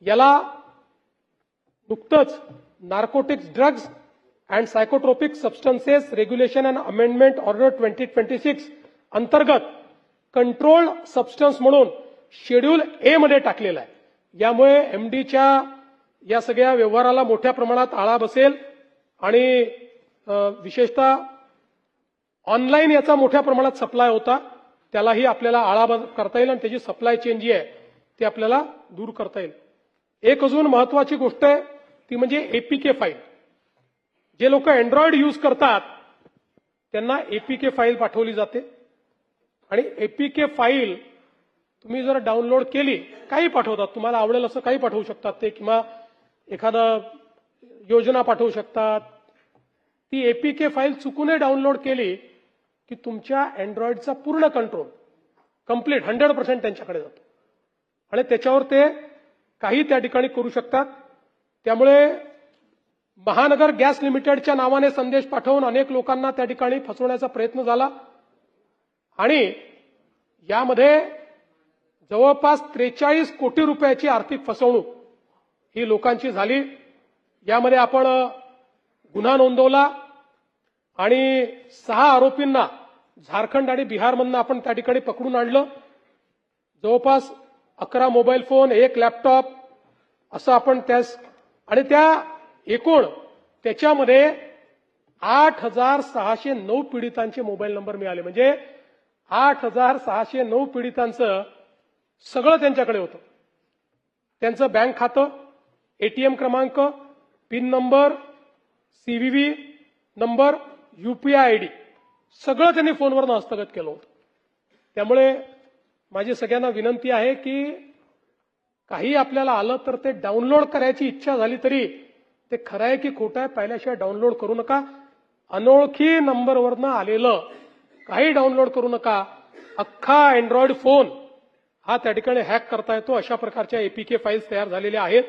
याला नुकतंच narcotics drugs and psychotropic substances regulation and amendment order 2026 अंतर्गत कंट्रोल्ड सबस्टन्स म्हणून शेड्यूल ए मध्ये टाकलेला आहे। यामुळे एमडीच्या या सगळ्या व्यवहाराला मोठ्या प्रमाणात आळा बसेल आणि विशेषतः ऑनलाईन याचा मोठ्या प्रमाणात सप्लाय होता त्यालाही आपल्याला आळा करता येईल आणि त्याची सप्लाय चेन जी आहे ती आपल्याला दूर करता येईल। एक अजून महत्वाची गोष्ट आहे ती म्हणजे एपीके फाईल। जे लोक अँड्रॉइड यूज करतात त्यांना एपीके फाईल पाठवली जाते आणि एपीके फाईल तुम्ही जर डाउनलोड केली, काही पाठवतात, तुम्हाला आवडेल असं काही पाठवू शकतात ते, किंवा एखादा योजना पाठवू शकतात। ती एपीके फाईल चुकूनही डाउनलोड केली की तुमच्या अँड्रॉइडचा पूर्ण कंट्रोल कंप्लीट 100% त्यांच्याकडे जातो आणि त्याच्यावर ते काही त्या ठिकाणी करू शकतात। त्यामुळे महानगर गॅस लिमिटेडच्या नावाने संदेश पाठवून अनेक लोकांना त्या ठिकाणी फसवण्याचा प्रयत्न झाला आणि यामध्ये जवळपास 43 कोटी रुपयाची आर्थिक फसवणूक ही लोकांची झाली। यामध्ये आपण गुन्हा नोंदवला आणि 6 आरोपींना झारखंड आणि बिहारमधून आपण त्या ठिकाणी पकडून आणलं। जवळपास 11 मोबाईल फोन, 1 लॅपटॉप असं आपण त्यास आणि त्या एकूण त्याच्यामध्ये 8,609 पीडितांचे मोबाईल नंबर मिळाले, म्हणजे 8,609 पीडितांचं सगळं त्यांच्याकडे होतं। त्यांचं बँक खातं, एटीएम क्रमांक, pin number, CVV number, UPI ID सगळं त्यांनी फोनवरून हस्तगत केलं होतं। त्यामुळे माझी सगळ्यांना विनंती आहे की काही आपल्याला आलं तर ते डाउनलोड करायची इच्छा झाली तरी ते खरं आहे की खोटं आहे पाहिल्याशिवाय डाउनलोड करू नका। अनोळखी नंबरवरनं आलेलं काही डाउनलोड करू नका। अख्खा अँड्रॉइड फोन हा त्या ठिकाणी हॅक करता येतो, अशा प्रकारच्या एपीके फाईल्स तयार झालेल्या आहेत।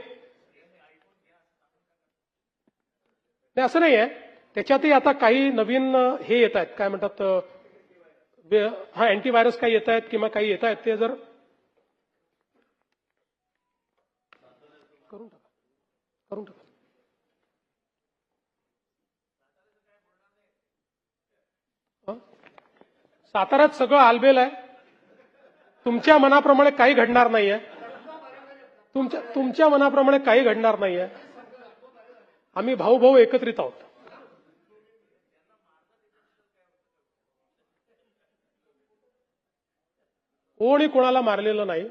नाही असं नाही आहे, त्याच्यातही आता काही नवीन हे येत आहेत, काय म्हणतात हा अँटीव्हायरस काही येत आहेत किंवा काही येत आहेत, ते जर करून टाका. साताऱ्यात सगळं आलबेल आहे. तुमच्या मनाप्रमाणे काही घडणार नाहीये. तुमच्या मनाप्रमाणे काही घडणार नाहीये. आम्ही भाऊ भाऊ एकत्रित आहोत. कोणी कोणाला मारलेलं नाही.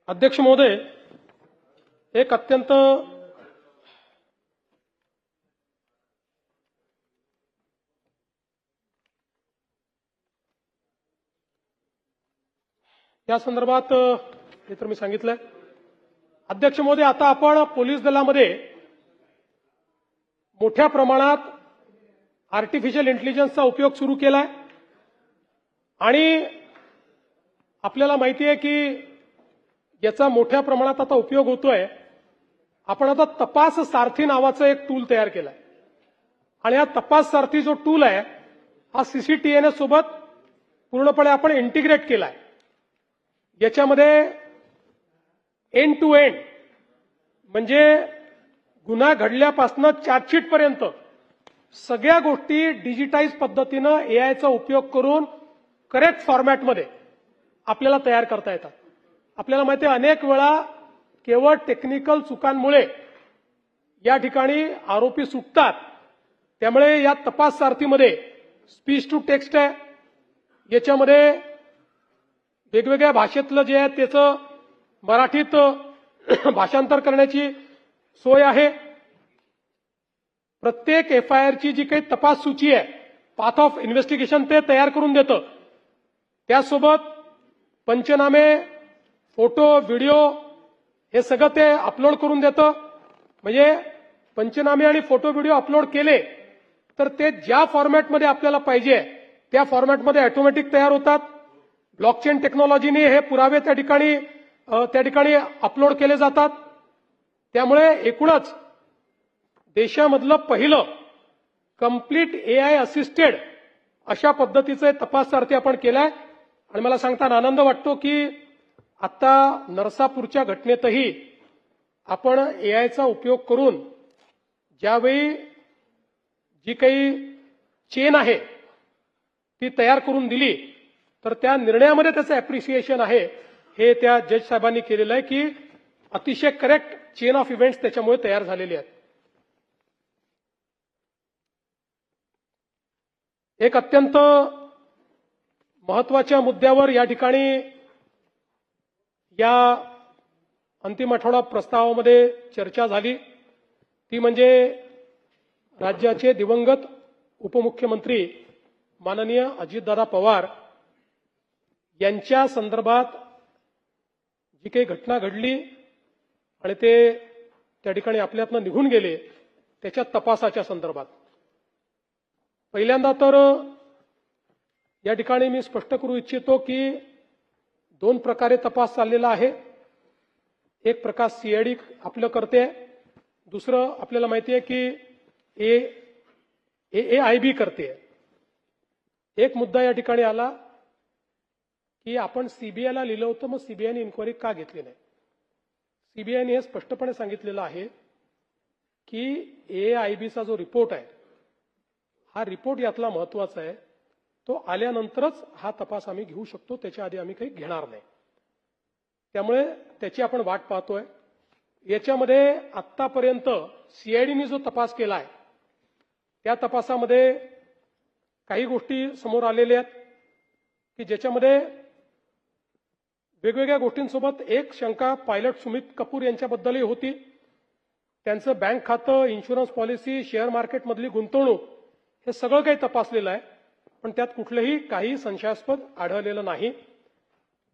अध्यक्ष महोदय, एक अत्यंत या संदर्भात हे तर मी सांगितलंय. अध्यक्ष महोदय, आता आपण पोलीस दलामध्ये मोठ्या प्रमाणात आर्टिफिशियल इंटेलिजन्सचा उपयोग सुरू केलाय आणि आपल्याला माहिती आहे की याचा मोठ्या प्रमाणात आता उपयोग होतोय. आपण आता तपास सारथी नावाचं एक टूल तयार केलंय आणि हा तपास सारथी जो टूल आहे हा सीसीटीएनएस सोबत पूर्णपणे आपण इंटिग्रेट केलाय. याच्यामध्ये एंड टू एंड म्हणजे गुन्हा घडल्यापासून चार्जशीट पर्यंत सगळ्या गोष्टी डिजिटाइज पद्धतीनं एआयचा उपयोग करून करेक्ट फॉर्मॅटमध्ये आपल्याला तयार करता येतात. आपल्याला माहिती आहे अनेक वेळा केवळ टेक्निकल चुकांमुळे या ठिकाणी आरोपी सुटतात. त्यामुळे या तपास सारथीमध्ये स्पीच टू टेक्स्ट आहे, याच्यामध्ये वेगवेगळ्या भाषेतलं जे आहे त्याचं मराठीत भाषांतर करण्याची सोय आहे. प्रत्येक एफआयआरची जी काही तपास सूची आहे, पाथ ऑफ इन्व्हेस्टिगेशन ते तयार करून देतं. त्यासोबत पंचनामे, फोटो, व्हिडिओ हे सगळं ते अपलोड करून देतं. म्हणजे पंचनामे आणि फोटो व्हिडिओ अपलोड केले तर ते ज्या फॉर्मॅटमध्ये आपल्याला पाहिजे त्या फॉर्मॅटमध्ये ऑटोमॅटिक तयार होतात. ब्लॉकचेन टेक्नॉलॉजीने हे पुरावे त्या ठिकाणी अपलोड केले जातात. त्यामुळे एकूणच देशामधलं पहिलं कंप्लीट एआय असिस्टेड अशा पद्धतीचं तपास सारथी आपण केलाय. आणि मला सांगताना आनंद वाटतो की आता नरसापूरच्या घटनेतही आपण एआयचा उपयोग करून ज्यावेळी जी काही चेन आहे ती तयार करून दिली तर त्या निर्णयामध्ये त्याचं अप्रिसिएशन आहे. हे त्या जज साहेबांनी केलेलं आहे की अतिशय करेक्ट चेन ऑफ इव्हेंट्स त्याच्यामुळे तयार झालेली आहेत. एक अत्यंत महत्वाच्या मुद्द्यावर या ठिकाणी या अंतिम आठवडा प्रस्तावामध्ये चर्चा झाली, ती म्हणजे राज्याचे दिवंगत उपमुख्यमंत्री माननीय अजितदादा पवार यांच्या संदर्भात जी काही घटना घडली आणि ते त्या ठिकाणी आपल्यातनं निघून गेले त्याच्या तपासाच्या संदर्भात. पहिल्यांदा तर या ठिकाणी मी स्पष्ट करू इच्छितो की दोन प्रकारे तपास चाललेला आहे. एक प्रकार सीआयडी आपलं करते, दुसरं आपल्याला माहिती आहे की एआयबी करते. एक मुद्दा या ठिकाणी आला की आपण सीबीआयला लिहिलं होतं, मग सीबीआयने इन्क्वायरी का घेतली नाही. सीबीआयने हे स्पष्टपणे सांगितलेलं आहे की एआयबीचा जो रिपोर्ट आहे हा रिपोर्ट यातला महत्वाचा आहे. तो आल्यानंतरच हा तपास आम्ही घेऊ शकतो, त्याच्या आधी आम्ही काही घेणार नाही. त्यामुळे त्याची आपण वाट पाहतोय. याच्यामध्ये आतापर्यंत सीआयडीने जो तपास केला आहे त्या तपासामध्ये काही गोष्टी समोर आलेल्या आहेत की ज्याच्यामध्ये वेगवेगळ्या गोष्टींसोबत एक शंका पायलट सुमित कपूर यांच्याबद्दलही होती. त्यांचं बँक खातं, इन्शुरन्स पॉलिसी, शेअर मार्केटमधली गुंतवणूक हे सगळं काही तपासलेलं आहे, पण त्यात कुठलंही काही संशयास्पद आढळलेलं नाही.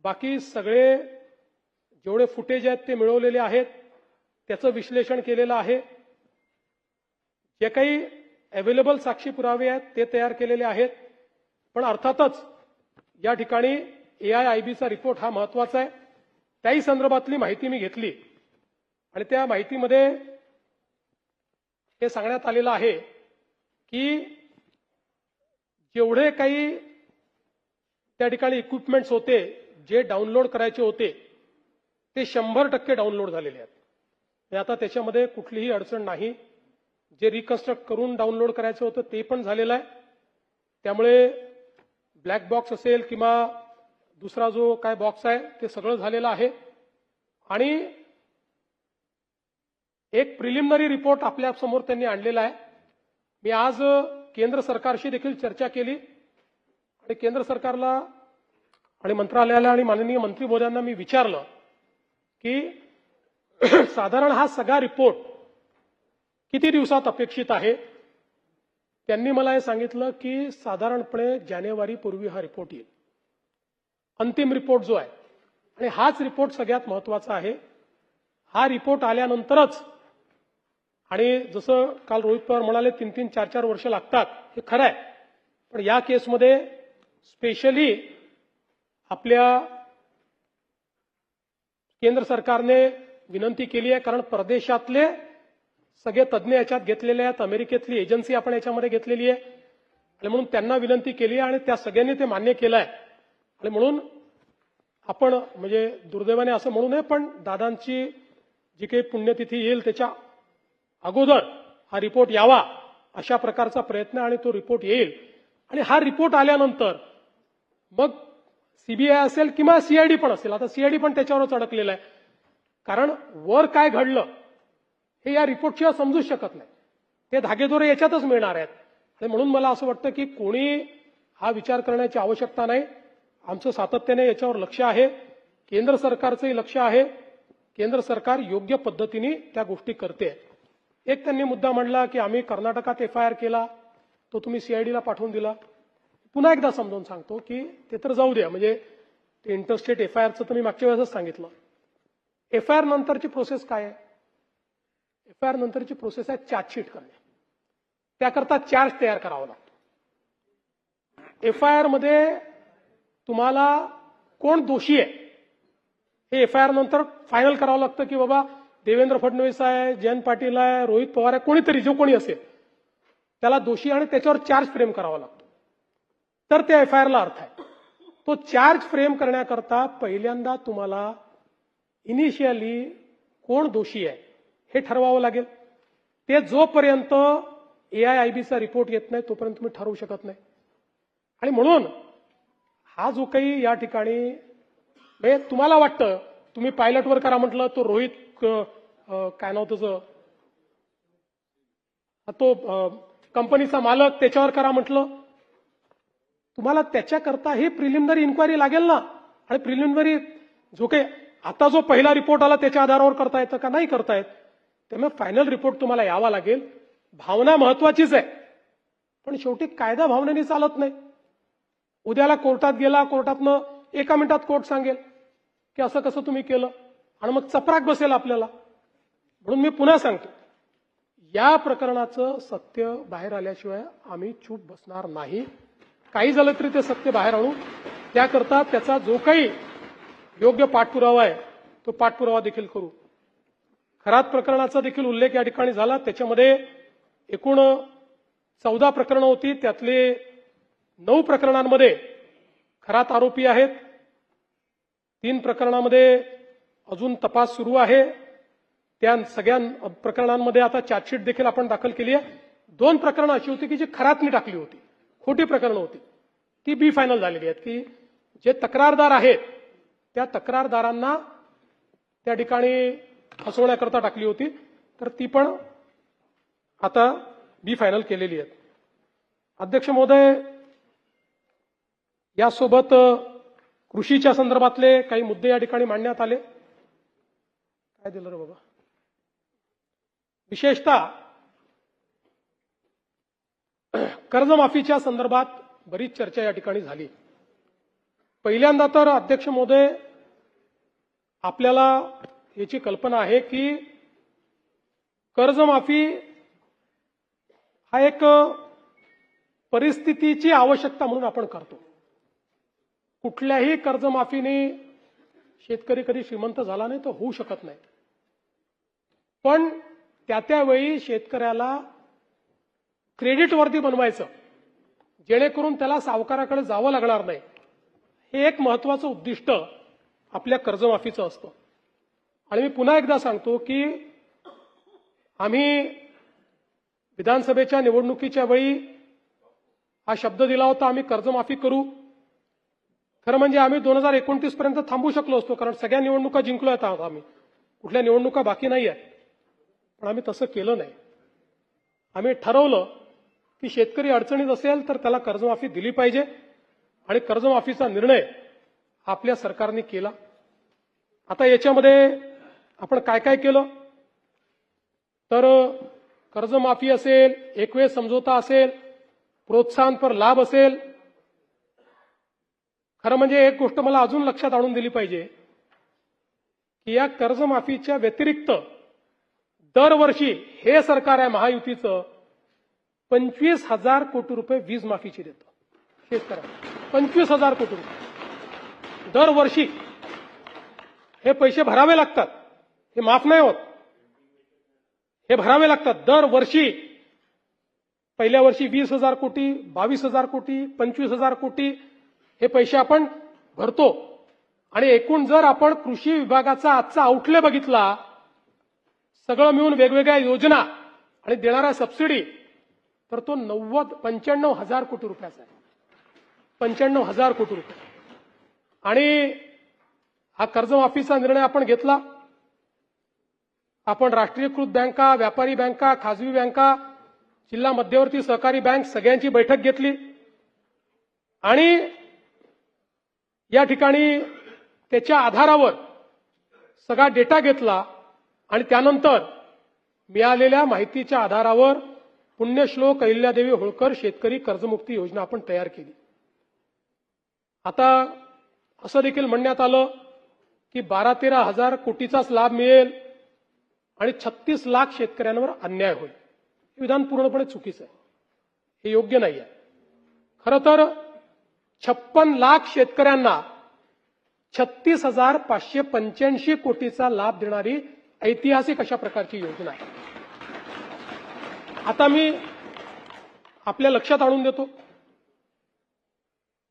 बाकी सगळे जेवढे फुटेज आहेत ते मिळवलेले आहेत, त्याचं विश्लेषण केलेलं आहे. जे काही अवेलेबल साक्षी पुरावे आहेत ते तयार केलेले आहेत. पण अर्थातच या ठिकाणी एआयआयबीचा रिपोर्ट हा महत्वाचा आहे. त्याही संदर्भातली माहिती मी घेतली आणि त्या माहितीमध्ये हे सांगण्यात आलेलं आहे की जेवढे काही त्या ठिकाणी इक्विपमेंट्स होते जे डाउनलोड करायचे होते ते 100% डाउनलोड झालेले आहेत. आणि आता त्याच्यामध्ये कुठलीही अडचण नाही. जे रिकन्स्ट्रक्ट करून डाउनलोड करायचं होतं ते पण झालेलं आहे. त्यामुळे ब्लॅक बॉक्स असेल किंवा दुसरा जो काय बॉक्स आहे ते सगळं झालेलं आहे. आणि एक प्रिलिमिनरी रिपोर्ट आपल्या समोर त्यांनी आणलेला आहे. मी आज केंद्र सरकारशी देखील चर्चा केली आणि केंद्र सरकारला आणि मंत्रालयाला आणि माननीय मंत्री महोदयांना मी विचारलं की साधारण हा सगळा रिपोर्ट किती दिवसात अपेक्षित आहे. त्यांनी मला हे सांगितलं की साधारणपणे जानेवारीपूर्वी हा रिपोर्ट येईल, अंतिम रिपोर्ट जो आहे. आणि हाच रिपोर्ट सगळ्यात महत्वाचा आहे. हा रिपोर्ट आल्यानंतरच, आणि जसं काल रोहित पवार म्हणाले 3-3, 4-4 वर्ष लागतात, हे खरं आहे. पण या केसमध्ये स्पेशली आपल्या केंद्र सरकारने विनंती केली आहे, कारण परदेशातले सगळे तज्ज्ञ याच्यात घेतलेले आहेत, अमेरिकेतली एजन्सी आपण याच्यामध्ये घेतलेली आहे, आणि म्हणून त्यांना विनंती केली आहे आणि त्या सगळ्यांनी ते मान्य केलं आहे. आणि म्हणून आपण म्हणजे दुर्दैवाने असं म्हणू नये, पण दादांची जी काही पुण्यतिथी येईल त्याच्या अगोदर हा रिपोर्ट यावा अशा प्रकारचा प्रयत्न, आणि तो रिपोर्ट येईल. आणि हा रिपोर्ट आल्यानंतर मग सीबीआय असेल किंवा सीआयडी पण असेल, आता सीआयडी पण त्याच्यावरच अडकलेलं आहे, कारण वर काय घडलं हे या रिपोर्टशिवाय समजूच शकत नाही. ते धागेदोरे याच्यातच मिळणार आहेत. आणि म्हणून मला असं वाटतं की कोणी हा विचार करण्याची आवश्यकता नाही. आमचं सातत्याने याच्यावर लक्ष आहे, केंद्र सरकारचंही लक्ष आहे. केंद्र सरकार योग्य पद्धतीने त्या गोष्टी करते. एक त्यांनी मुद्दा मांडला की आम्ही कर्नाटकात एफआयआर केला, तो तुम्ही सीआयडीला पाठवून दिला. पुन्हा एकदा समजावून सांगतो की ते तर जाऊ द्या, म्हणजे ते इंटरस्टेट एफआयआरचं तर मी मागच्या वेळेसच सांगितलं. एफआयआर नंतरची प्रोसेस काय आहे? एफआयआर नंतरची प्रोसेस आहे चार्जशीट करणे. त्याकरता चार्ज तयार करावा लागतो. एफआयआर मध्ये तुम्हाला कोण दोषी आहे हे एफआयआर नंतर फायनल करावं लागतं, की बाबा देवेंद्र फडणवीस आहे, जयंत पाटील आहे, रोहित पवार आहे, कोणीतरी जो कोणी असेल त्याला दोषी, आणि त्याच्यावर चार्ज फ्रेम करावा लागतो. तर त्या एफआयआरला अर्थ आहे. तो चार्ज फ्रेम करण्याकरता पहिल्यांदा तुम्हाला इनिशियली कोण दोषी आहे हे ठरवावं लागेल. ते जोपर्यंत AIIBचा रिपोर्ट येत नाही तोपर्यंत तुम्ही ठरवू शकत नाही. आणि म्हणून हा जो काही या ठिकाणी म्हणजे तुम्हाला वाटतं तुम्ही पायलटवर करा म्हटलं, तो रोहित काय नाव त्याचं, तो कंपनीचा मालक त्याच्यावर करा म्हटलं, तुम्हाला त्याच्याकरता ही प्रिलिमिनरी इन्क्वायरी लागेल ना. आणि प्रिलिमिनरी जो काही आता जो पहिला रिपोर्ट आला त्याच्या आधारावर करता येतं का? नाही करता येत. त्यामुळे फायनल रिपोर्ट तुम्हाला यावा लागेल. भावना महत्वाचीच आहे, पण शेवटी कायदा भावनेने चालत नाही. उद्याला कोर्टात गेला, कोर्टातनं 1 मिनिटात कोर्ट सांगेल की असं कसं तुम्ही केलं, आणि मग चपराक बसेल आपल्याला. म्हणून मी पुन्हा सांगतो, या प्रकरणाचं सत्य बाहेर आल्याशिवाय आम्ही चूप बसणार नाही. काही झालं तरी ते सत्य बाहेर आणू. त्याकरता त्याचा जो काही योग्य पाठपुरावा आहे तो पाठपुरावा देखील करू. खरात प्रकरणाचा देखील उल्लेख या ठिकाणी झाला. त्याच्यामध्ये एकूण 14 प्रकरणं होती, त्यातले 9 प्रकरणांमध्ये खरात आरोपी आहेत. 3 प्रकरणामध्ये अजून तपास सुरू आहे. त्या सगळ्या प्रकरणांमध्ये आता चार्जशीट देखील आपण दाखल केली आहे. 2 प्रकरणं अशी होती की जी खरातनी टाकली होती, खोटी प्रकरणं होती, ती बी फायनल झालेली आहेत. की जे तक्रारदार आहेत त्या तक्रारदारांना त्या ठिकाणी फसवण्याकरता टाकली होती, तर ती पण आता बी फायनल केलेली आहेत. अध्यक्ष महोदय, यासोबत कृषीच्या संदर्भातले काही मुद्दे या ठिकाणी मांडण्यात आले. काय दिलं रे बाबा? विशेषतः कर्जमाफीच्या संदर्भात बरीच चर्चा या ठिकाणी झाली. पहिल्यांदा तर अध्यक्ष महोदय, आपल्याला याची कल्पना आहे की कर्जमाफी हा एक परिस्थितीची आवश्यकता म्हणून आपण करतो. कुठल्याही कर्जमाफीने शेतकरी कधी श्रीमंत झाला नाही, तर होऊ शकत नाही. पण त्यावेळी शेतकऱ्याला क्रेडिटवरती बनवायचं, जेणेकरून त्याला सावकाराकडे जावं लागणार नाही. हे एक महत्वाचं उद्दिष्ट आपल्या कर्जमाफीचं असतं. आणि मी पुन्हा एकदा सांगतो की आम्ही विधानसभेच्या निवडणुकीच्या वेळी हा शब्द दिला होता, आम्ही कर्जमाफी करू. खरं म्हणजे आम्ही 2029 पर्यंत थांबू शकलो असतो, कारण सगळ्या निवडणुका जिंकलो आहोत आम्ही, कुठल्या निवडणुका बाकी नाही आहेत. पण आम्ही तसं केलं नाही. आम्ही ठरवलं की शेतकरी अडचणीत असेल तर त्याला कर्जमाफी दिली पाहिजे, आणि कर्जमाफीचा निर्णय आपल्या सरकारने केला. आता याच्यामध्ये आपण काय काय केलं तर कर्जमाफी असेल, एकवेळ समझोता असेल, प्रोत्साहनपर लाभ असेल. खरं म्हणजे एक गोष्ट मला अजून लक्षात आणून दिली पाहिजे की या कर्जमाफीच्या व्यतिरिक्त दरवर्षी हे सरकार आहे महायुतीचं 25,000 कोटी रुपये वीज माफीची देतं शेतकऱ्यांना. 25,000 कोटी रुपये दरवर्षी. हे पैसे भरावे लागतात, हे माफ नाही होत, हे भरावे लागतात दरवर्षी. पहिल्या वर्षी 20,000 कोटी, 22,000 कोटी, 25,000 कोटी हे पैसे आपण भरतो. आणि एकूण जर आपण कृषी विभागाचा आजचा आउटले बघितला, सगळं मिळून वेगवेगळ्या योजना आणि देणाऱ्या सबसिडी, तर तो 95,000 कोटी रुपयाचा आहे. 95,000 कोटी रुपये. आणि हा कर्जमाफीचा निर्णय आपण घेतला. आपण राष्ट्रीयकृत बँका, व्यापारी बँका, खाजगी बँका, जिल्हा मध्यवर्ती सहकारी बँक सगळ्यांची बैठक घेतली आणि या ठिकाणी त्याच्या आधारावर सगळा डेटा घेतला आणि त्यानंतर मिळालेल्या माहितीच्या आधारावर पुण्यश्लोक अहिल्यादेवी होळकर शेतकरी कर्जमुक्ती योजना आपण तयार केली. आता असं देखील म्हणण्यात आलं की 12-13 हजार कोटीचाच लाभ मिळेल आणि 36 लाख शेतकऱ्यांवर अन्याय होईल. हे विधान पूर्णपणे चुकीचं आहे, हे योग्य नाही आहे. खरं तर 56 लाख शेतकऱ्यांना 36,585 कोटीचा लाभ देणारी ऐतिहासिक अशा प्रकारची योजना आहे. आता मी आपल्या लक्षात आणून देतो,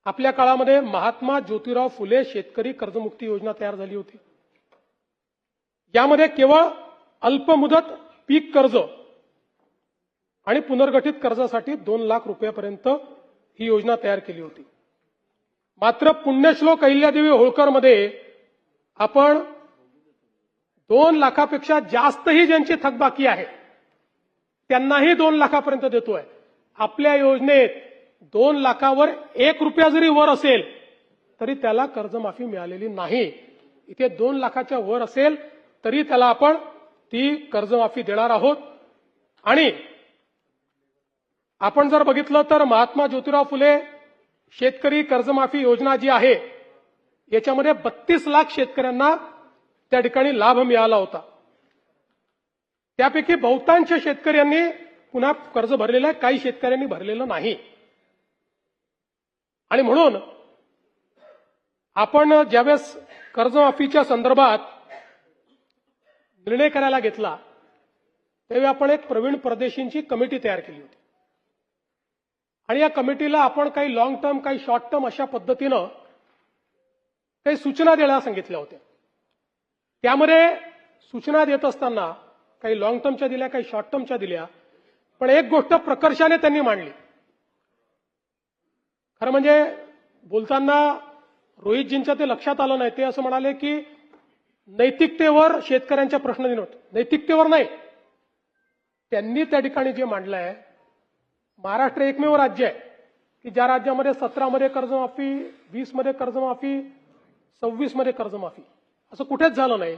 आपल्या काळामध्ये महात्मा ज्योतिराव फुले शेतकरी कर्जमुक्ती योजना तयार झाली होती. यामध्ये केवळ अल्पमुदत पीक कर्ज आणि पुनर्गठित कर्जासाठी 2 लाख रुपयापर्यंत ही योजना तयार केली होती. मात्र पुण्यश्लोक अहिल्यादेवी होळकर मध्ये आपण 2 लाखापेक्षा जास्तही ज्यांची थकबाकी आहे त्यांनाही 2 लाखापर्यंत देतोय. आपल्या योजनेत 2 लाखावर 1 रुपया जरी वर असेल तरी त्याला कर्जमाफी मिळालेली नाही. इथे 2 लाखाच्या वर असेल तरी त्याला आपण ती कर्जमाफी देणार आहोत. आणि आपण जर बघितलं तर महात्मा ज्योतिराव फुले शेतकरी कर्जमाफी योजना जी आहे याच्यामध्ये 32 लाख शेतकऱ्यांना त्या ठिकाणी लाभ मिळाला होता. त्यापैकी बहुतांश शेतकऱ्यांनी पुन्हा कर्ज भरलेलं आहे, काही शेतकऱ्यांनी भरलेलं नाही. आणि म्हणून आपण ज्यावेळेस कर्जमाफीच्या संदर्भात निर्णय करायला घेतला त्यावेळी आपण एक प्रवीण परदेशींची कमिटी तयार केली होती. आणि या कमिटीला आपण काही लॉंग टर्म, काही शॉर्ट टर्म अशा पद्धतीनं काही सूचना द्यायला सांगितल्या होत्या. त्यामध्ये सूचना देत असताना काही लॉंग टर्मच्या दिल्या, काही शॉर्ट टर्मच्या दिल्या. पण एक गोष्ट प्रकर्षाने त्यांनी मांडली. खरं म्हणजे बोलताना रोहितजींच्या ते लक्षात आलं नाही. ते असं म्हणाले की नैतिकतेवर शेतकऱ्यांच्या प्रश्न दिले होते. नैतिकतेवर नाही, त्यांनी त्या ठिकाणी जे मांडलंय, महाराष्ट्र एकमेव राज्य आहे की ज्या राज्यामध्ये 17 मध्ये कर्जमाफी, 20 मध्ये कर्जमाफी, 26 मध्ये कर्जमाफी, असं कुठेच झालं नाही.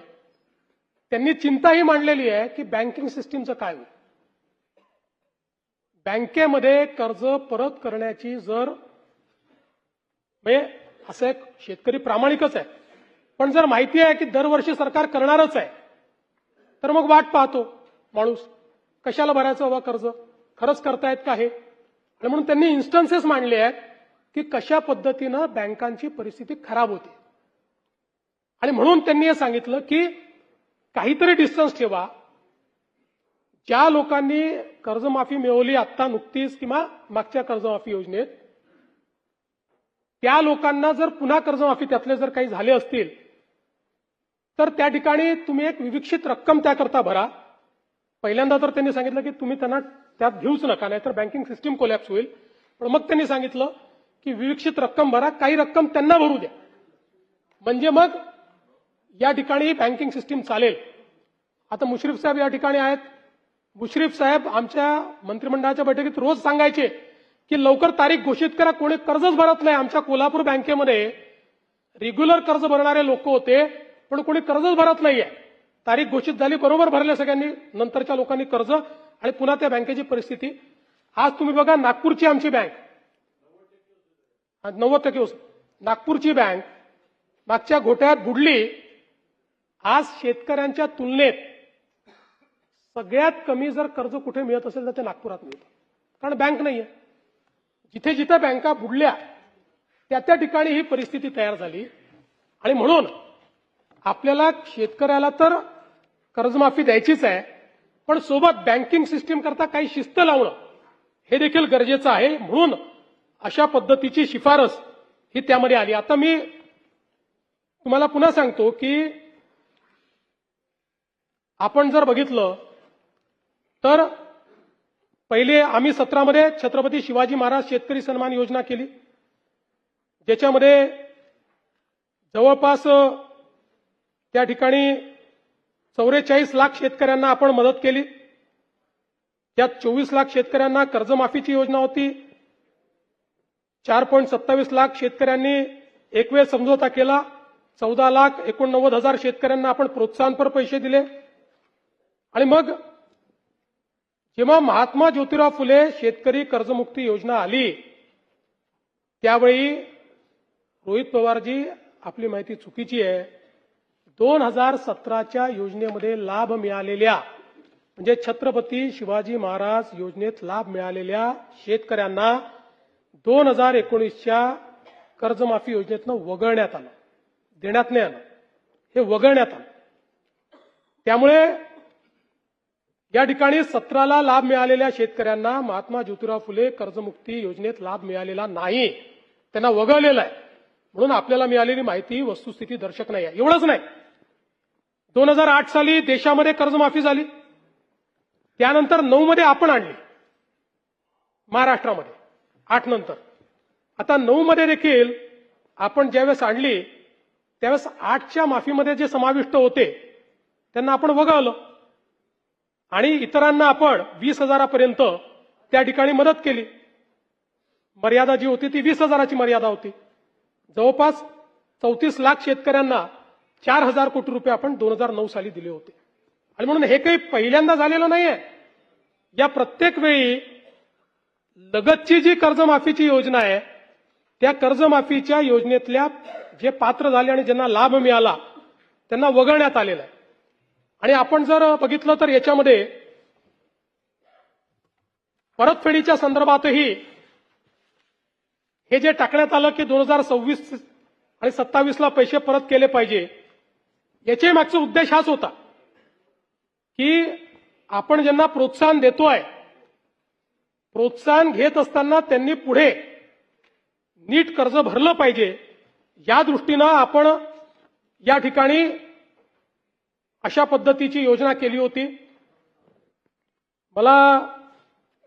त्यांनी चिंताही मांडलेली आहे की बँकिंग सिस्टीमचं काय होईल. बँकेमध्ये कर्ज परत करण्याची जर म्हणजे असं एक शेतकरी प्रामाणिकच आहे, पण जर माहिती आहे की दरवर्षी सरकार करणारच आहे तर मग वाट पाहतो माणूस, कशाला भरायचं बाबा कर्ज, खरंच करतायत का हे. आणि म्हणून त्यांनी इन्स्टन्सेस मांडले आहेत की कशा पद्धतीनं बँकांची परिस्थिती खराब होते. आणि म्हणून त्यांनी हे सांगितलं की काहीतरी डिस्टन्स ठेवा, ज्या लोकांनी कर्जमाफी मिळवली आता नुकतीच किंवा मागच्या कर्जमाफी योजनेत, त्या लोकांना जर पुन्हा कर्जमाफी त्यातले जर काही झाले असतील तर त्या ठिकाणी तुम्ही एक विविक्षित रक्कम त्याकरता भरा. पहिल्यांदा तर त्यांनी सांगितलं की तुम्ही त्यांना त्यात घेऊच नका, नाहीतर बँकिंग सिस्टीम कोलॅप्स होईल. पण मग त्यांनी सांगितलं की विविक्षित रक्कम भरा, काही रक्कम त्यांना भरू द्या, म्हणजे मग या ठिकाणी बँकिंग सिस्टीम चालेल. आता मुश्रीफ साहेब या ठिकाणी आहेत. मुश्रीफ साहेब आमच्या मंत्रिमंडळाच्या बैठकीत रोज सांगायचे की लवकर तारीख घोषित करा, कोणी कर्जच भरत नाही. आमच्या कोल्हापूर बँकेमध्ये रेग्युलर कर्ज भरणारे लोक होते, पण कोणी कर्जच भरत नाहीये. तारीख घोषित झाली, बरोबर भरले सगळ्यांनी, नंतरच्या लोकांनी कर्ज, आणि पुन्हा त्या बँकेची परिस्थिती. आज तुम्ही बघा, नागपूरची आमची बँक 90% नागपूरची बँक मागच्या घोटाळ्यात बुडली. आज शेतकऱ्यांच्या तुलनेत सगळ्यात कमी जर कर्ज कुठे मिळत असेल तर ते नागपुरात मिळतं, कारण बँक नाहीये. जिथे जिथे बँका बुडल्या त्या त्या ठिकाणी ही परिस्थिती तयार झाली. आणि म्हणून आपल्याला शेतकऱ्याला तर कर्जमाफी द्यायचीच आहे, पण सोबत बँकिंग सिस्टीम करता काही शिस्त लावणं हे देखील गरजेचं आहे. म्हणून अशा पद्धतीची शिफारस ही त्यामध्ये आली. आता मी तुम्हाला पुन्हा सांगतो की आपण जर बघितलं तर पहिले आम्ही 17 मध्ये छत्रपती शिवाजी महाराज शेतकरी सन्मान योजना केली, ज्याच्यामध्ये जवळपास त्या ठिकाणी 44 लाख शेतकऱ्यांना आपण मदत केली. त्यात 24 लाख शेतकऱ्यांना कर्जमाफीची योजना होती. 4.27 लाख शेतकऱ्यांनी एक वेळ समझोता केला. 14,89,000 शेतकऱ्यांना आपण प्रोत्साहनपर पैसे दिले. आणि मग जेव्हा महात्मा ज्योतिराव फुले शेतकरी कर्जमुक्ती योजना आली त्यावेळी रोहित पवारजी, आपली माहिती चुकीची आहे, 2017च्या योजनेमध्ये लाभ मिळालेल्या, म्हणजे छत्रपती शिवाजी महाराज योजनेत लाभ मिळालेल्या शेतकऱ्यांना 2019च्या कर्जमाफी योजनेतनं वगळण्यात आलं, देण्यात नाही आलं, हे वगळण्यात आलं. त्यामुळे या ठिकाणी 17ला लाभ मिळालेल्या शेतकऱ्यांना महात्मा ज्योतिराव फुले कर्जमुक्ती योजनेत लाभ मिळालेला नाही, त्यांना वगळलेला आहे. म्हणून आपल्याला मिळालेली माहिती वस्तुस्थिती दर्शक नाही आहे. एवढंच नाही, 2008 साली देशामध्ये कर्जमाफी झाली, त्यानंतर 9 मध्ये आपण आणली महाराष्ट्रामध्ये, 8 नंतर. आता 9 मध्ये देखील आपण ज्यावेळेस आणली त्यावेळेस 8च्या माफीमध्ये जे समाविष्ट होते त्यांना आपण वगळलं आणि इतरांना आपण 20,000पर्यंत त्या ठिकाणी मदत केली. मर्यादा जी होती ती 20,000ची मर्यादा होती. जवळपास 34 लाख शेतकऱ्यांना 4,000 कोटी रुपये आपण 2009 साली दिले होते. आणि म्हणून हे काही पहिल्यांदा झालेलं नाहीये. या प्रत्येक वेळी लगतची जी कर्जमाफीची योजना आहे त्या कर्जमाफीच्या योजनेतल्या जे पात्र झाले आणि ज्यांना लाभ मिळाला त्यांना वगळण्यात आलेलं आहे. आणि आपण जर बघितलं तर याच्यामध्ये परतफेडीच्या संदर्भातही हे जे टाकण्यात आलं की 2026 आणि 27ला पैसे परत केले पाहिजे, याच्या मागचा उद्देश हाच होता की आपण ज्यांना प्रोत्साहन देतोय, प्रोत्साहन घेत असताना त्यांनी पुढे नीट कर्ज भरलं पाहिजे, या दृष्टीनं आपण या ठिकाणी अशा पद्धतीची योजना केली होती. मला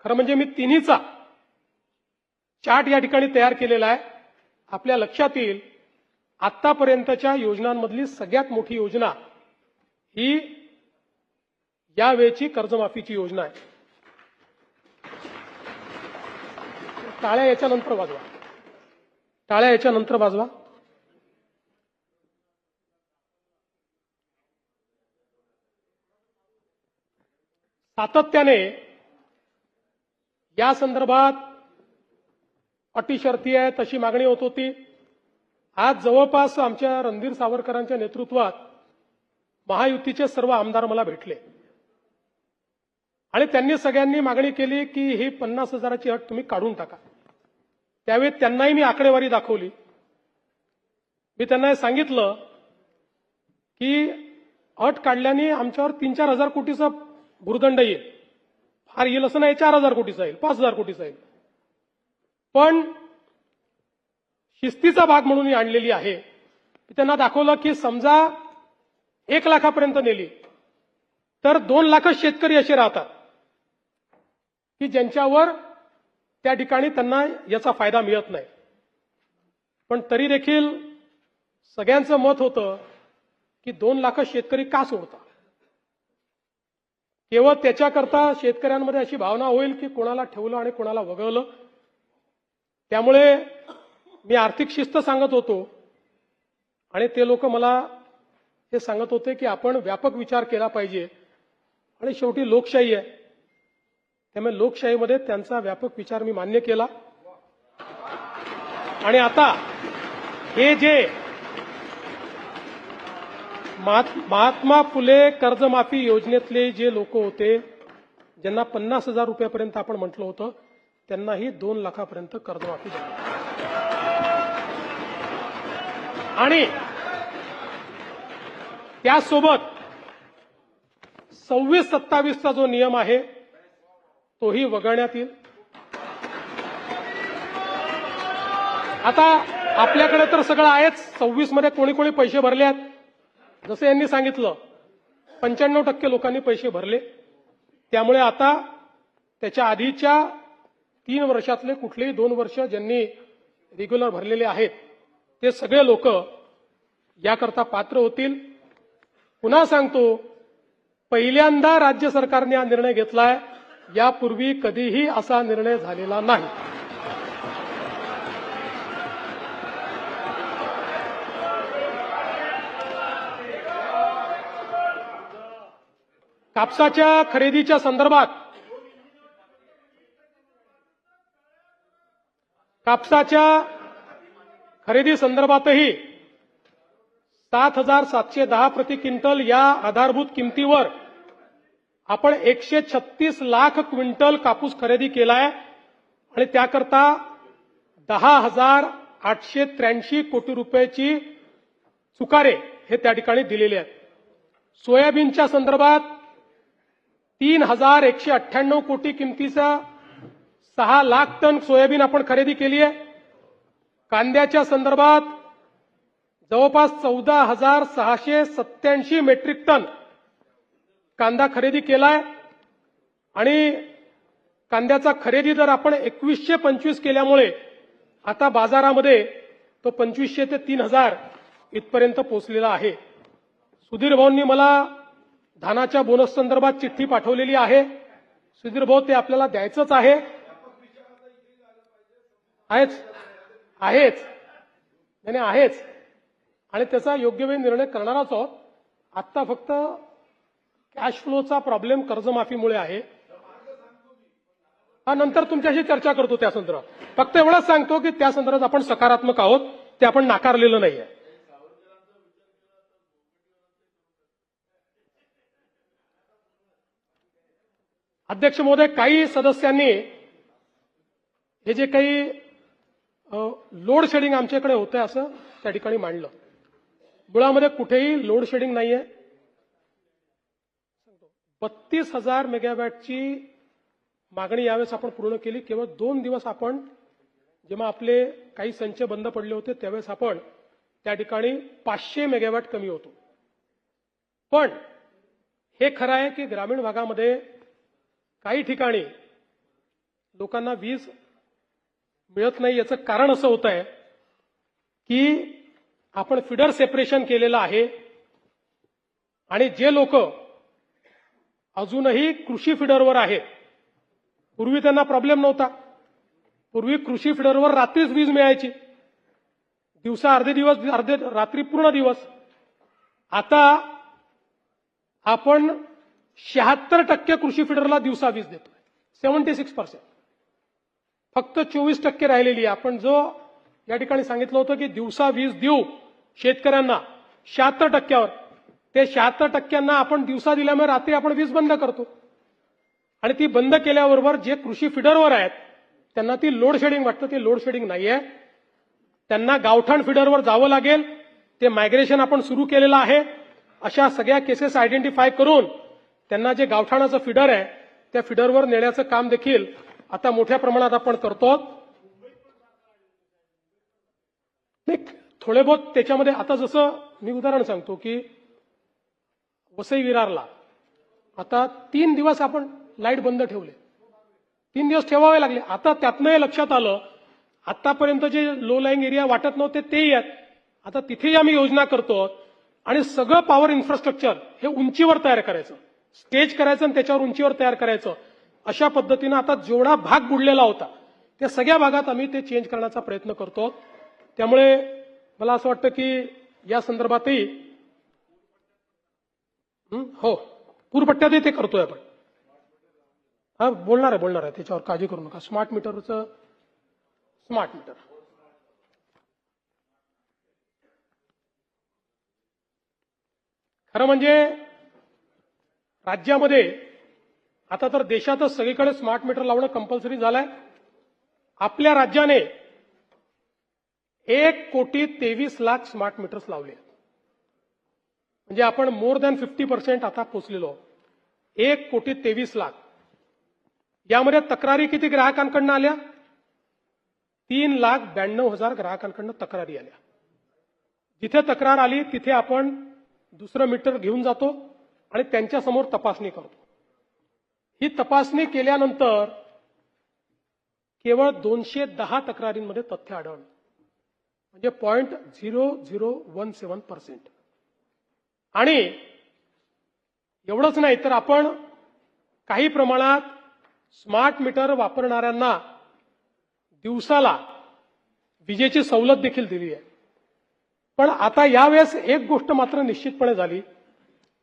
खरं म्हणजे मी तिन्हीचा चार्ट या ठिकाणी तयार केलेला आहे. आपल्या लक्षात येईल आतापर्यंतच्या योजनांमधली सगळ्यात मोठी योजना ही यावेळची कर्जमाफीची योजना आहे. टाळ्या याच्यानंतर वाजवा, टाळ्या याच्यानंतर वाजवा. सातत्याने या संदर्भात अटी शर्ती आहे तशी मागणी होत होती. आज जवळपास आमच्या रणधीर सावरकरांच्या नेतृत्वात महायुतीचे सर्व आमदार मला भेटले आणि त्यांनी सगळ्यांनी मागणी केली की ही 50,000ची अट तुम्ही काढून टाका. त्यावेळी त्यांनाही मी आकडेवारी दाखवली. मी त्यांना हे सांगितलं की अट काढल्याने आमच्यावर 3-4 हजार कोटीचा भुर्दंड येईल. फार येईल असं नाही, 4,000 कोटीचा येईल, 5,000 कोटीचा येईल. पण शिस्तीचा भाग म्हणून ही आणलेली आहे. त्यांना दाखवलं की समजा 1 लाखापर्यंत नेली तर 2 लाख शेतकरी असे राहतात की ज्यांच्यावर त्या ठिकाणी त्यांना याचा फायदा मिळत नाही. पण तरी देखील सगळ्यांचं मत होतं की 2 लाख शेतकरी का सोडतात. केवळ त्याच्याकरता शेतकऱ्यांमध्ये अशी भावना होईल की कोणाला ठेवलं आणि कोणाला वगळलं. त्यामुळे मी आर्थिक शिस्त सांगत होतो आणि ते लोक मला हे सांगत होते की आपण व्यापक विचार केला पाहिजे आणि शेवटी लोकशाही आहे, त्यामुळे लोकशाहीमध्ये त्यांचा व्यापक विचार मी मान्य केला. आणि आता हे जे महात्मा फुले कर्जमाफी योजनेतले जे लोक होते ज्यांना 50,000 रुपयापर्यंत आपण म्हटलं होतं त्यांनाही 2 लाखापर्यंत कर्जमाफी झाली. आणि त्यासोबत 26-27चा जो नियम आहे तोही वगळण्यात येईल. आता आपल्याकडे तर सगळं आहेच. 26 मध्ये कोणी कोणी पैसे भरले आहेत. जसं यांनी सांगितलं 95% लोकांनी पैसे भरले. त्यामुळे आता त्याच्या आधीच्या 3 वर्षातले कुठलेही 2 वर्ष ज्यांनी रेग्युलर भरलेले आहेत ते सगळे लोक याकरता पात्र होतील. पुन्हा सांगतो, पहिल्यांदा राज्य सरकारने हा निर्णय घेतलाय. यापूर्वी कधीही असा निर्णय झालेला नाही. कापसाच्या खरेदीच्या संदर्भात खरेदी संदर्भातही 7,710 प्रति क्विंटल या आधारभूत किमतीवर आपण 136 लाख क्विंटल कापूस खरेदी केलाय आणि त्याकरता 10,883 कोटी रुपयाची चुकारे हे त्या ठिकाणी दिलेले आहेत. सोयाबीनच्या संदर्भात 3,198 कोटी किमतीचा 6 लाख टन सोयाबीन आपण खरेदी केली आहे. कांद्याच्या संदर्भात जवळपास 14,687 मेट्रिक टन कांदा खरेदी केलाय आणि कांद्याचा खरेदी दर आपण 2125 केल्यामुळे आता बाजारामध्ये तो 2500 ते 3,000 इथपर्यंत पोहोचलेला आहे. सुधीर भाऊंनी मला धानाच्या बोनस संदर्भात चिठ्ठी पाठवलेली आहे. सुधीर भाऊ, ते आपल्याला द्यायचंच आहे. आहेच आणि त्याचा योग्य वेळी निर्णय करणारच आहोत. आता फक्त कॅश फ्लोचा प्रॉब्लेम कर्जमाफीमुळे आहे. नंतर तुमच्याशी चर्चा करतो त्या संदर्भात. फक्त एवढंच सांगतो की त्या संदर्भात आपण सकारात्मक आहोत, ते आपण नाकारलेलं नाहीये. अध्यक्ष महोदय, काही सदस्यांनी हे जे काही लोड शेडिंग आमच्याकडे होतंय असं त्या ठिकाणी मांडलं. मुळामध्ये कुठेही लोड शेडिंग नाहीये. 32,000 मेगावॅटची मागणी यावेळेस आपण पूर्ण केली. केवळ 2 दिवस आपण जेव्हा आपले काही संच बंद पडले होते त्यावेळेस आपण त्या ठिकाणी 500 मेगावॅट कमी होतो. पण हे खरं आहे की ग्रामीण भागामध्ये काही ठिकाणी लोकांना वीज मिळत नाही. याचं कारण असं होत आहे की आपण फिडर सेपरेशन केलेलं आहे आणि जे लोक अजूनही कृषी फिडरवर आहेत, पूर्वी त्यांना प्रॉब्लेम नव्हता. पूर्वी कृषी फिडरवर रात्रीच वीज मिळायची, दिवसा अर्धे दिवस, अर्धे रात्री पूर्ण दिवस. आता आपण 76% कृषी फिडरला दिवसा वीज देतोय, 76%. फक्त 24% राहिलेली आहे. आपण जो या ठिकाणी सांगितलं होतं की दिवसा वीज देऊ शेतकऱ्यांना 76%वर, ते 76%ना आपण दिवसा दिल्यामुळे रात्री आपण वीज बंद करतो आणि ती बंद केल्याबरोबर जे कृषी फिडरवर आहेत त्यांना ती लोड शेडिंग वाटतं. ती लोड शेडिंग नाहीये. त्यांना गावठाण फिडरवर जावं लागेल. ते मायग्रेशन आपण सुरू केलेलं आहे. अशा सगळ्या केसेस आयडेंटिफाय करून त्यांना जे गावठाणाचं फिडर आहे त्या फिडरवर नेण्याचं काम देखील आता मोठ्या प्रमाणात आपण करतो. थोडे बहुत त्याच्यामध्ये आता जसं मी उदाहरण सांगतो की वसई विरारला आता 3 दिवस आपण लाईट बंद ठेवले, 3 दिवस ठेवावे लागले. आता त्यातनं हे लक्षात आलं आतापर्यंत जे लो लाईंग एरिया वाटत नव्हते तेही आहेत, आता तिथेही आम्ही योजना करतो आणि सगळं पॉवर इन्फ्रास्ट्रक्चर हे उंचीवर तयार करायचं, स्टेज करायचं आणि त्याच्यावर उंचीवर तयार करायचं. अशा पद्धतीनं आता जेवढा भाग बुडलेला होता त्या सगळ्या भागात आम्ही ते चेंज करण्याचा प्रयत्न करतो. त्यामुळे मला असं वाटतं की या संदर्भातही हो पूरपट्ट्यातही ते करतोय आपण. हा बोलणार आहे त्याच्यावर काळजी करू नका. स्मार्ट मीटरचं स्मार्ट मीटर खरं म्हणजे राज्यामध्ये आता तर देशातच सगळीकडे स्मार्ट मीटर लावणं कंपल्सरी झालंय. आपल्या राज्याने 1,23,00,000 स्मार्ट मीटर्स लावले, म्हणजे आपण मोर दॅन 50% आता पोहोचलेलो. 1,23,00,000. यामध्ये तक्रारी किती ग्राहकांकडनं आल्या? 3,92,000 ग्राहकांकडनं तक्रारी आल्या. जिथे तक्रार आली तिथे आपण दुसरं मीटर घेऊन जातो आणि त्यांच्यासमोर तपासणी करतो. ही तपासणी केल्यानंतर केवळ 210 तक्रारींमध्ये तथ्य आढळलं, म्हणजे 0.0017%. आणि एवढंच नाही तर आपण काही प्रमाणात स्मार्ट मीटर वापरणाऱ्यांना दिवसाला विजेची सवलत देखील दिली आहे. पण आता यावेळेस एक गोष्ट मात्र निश्चितपणे झाली.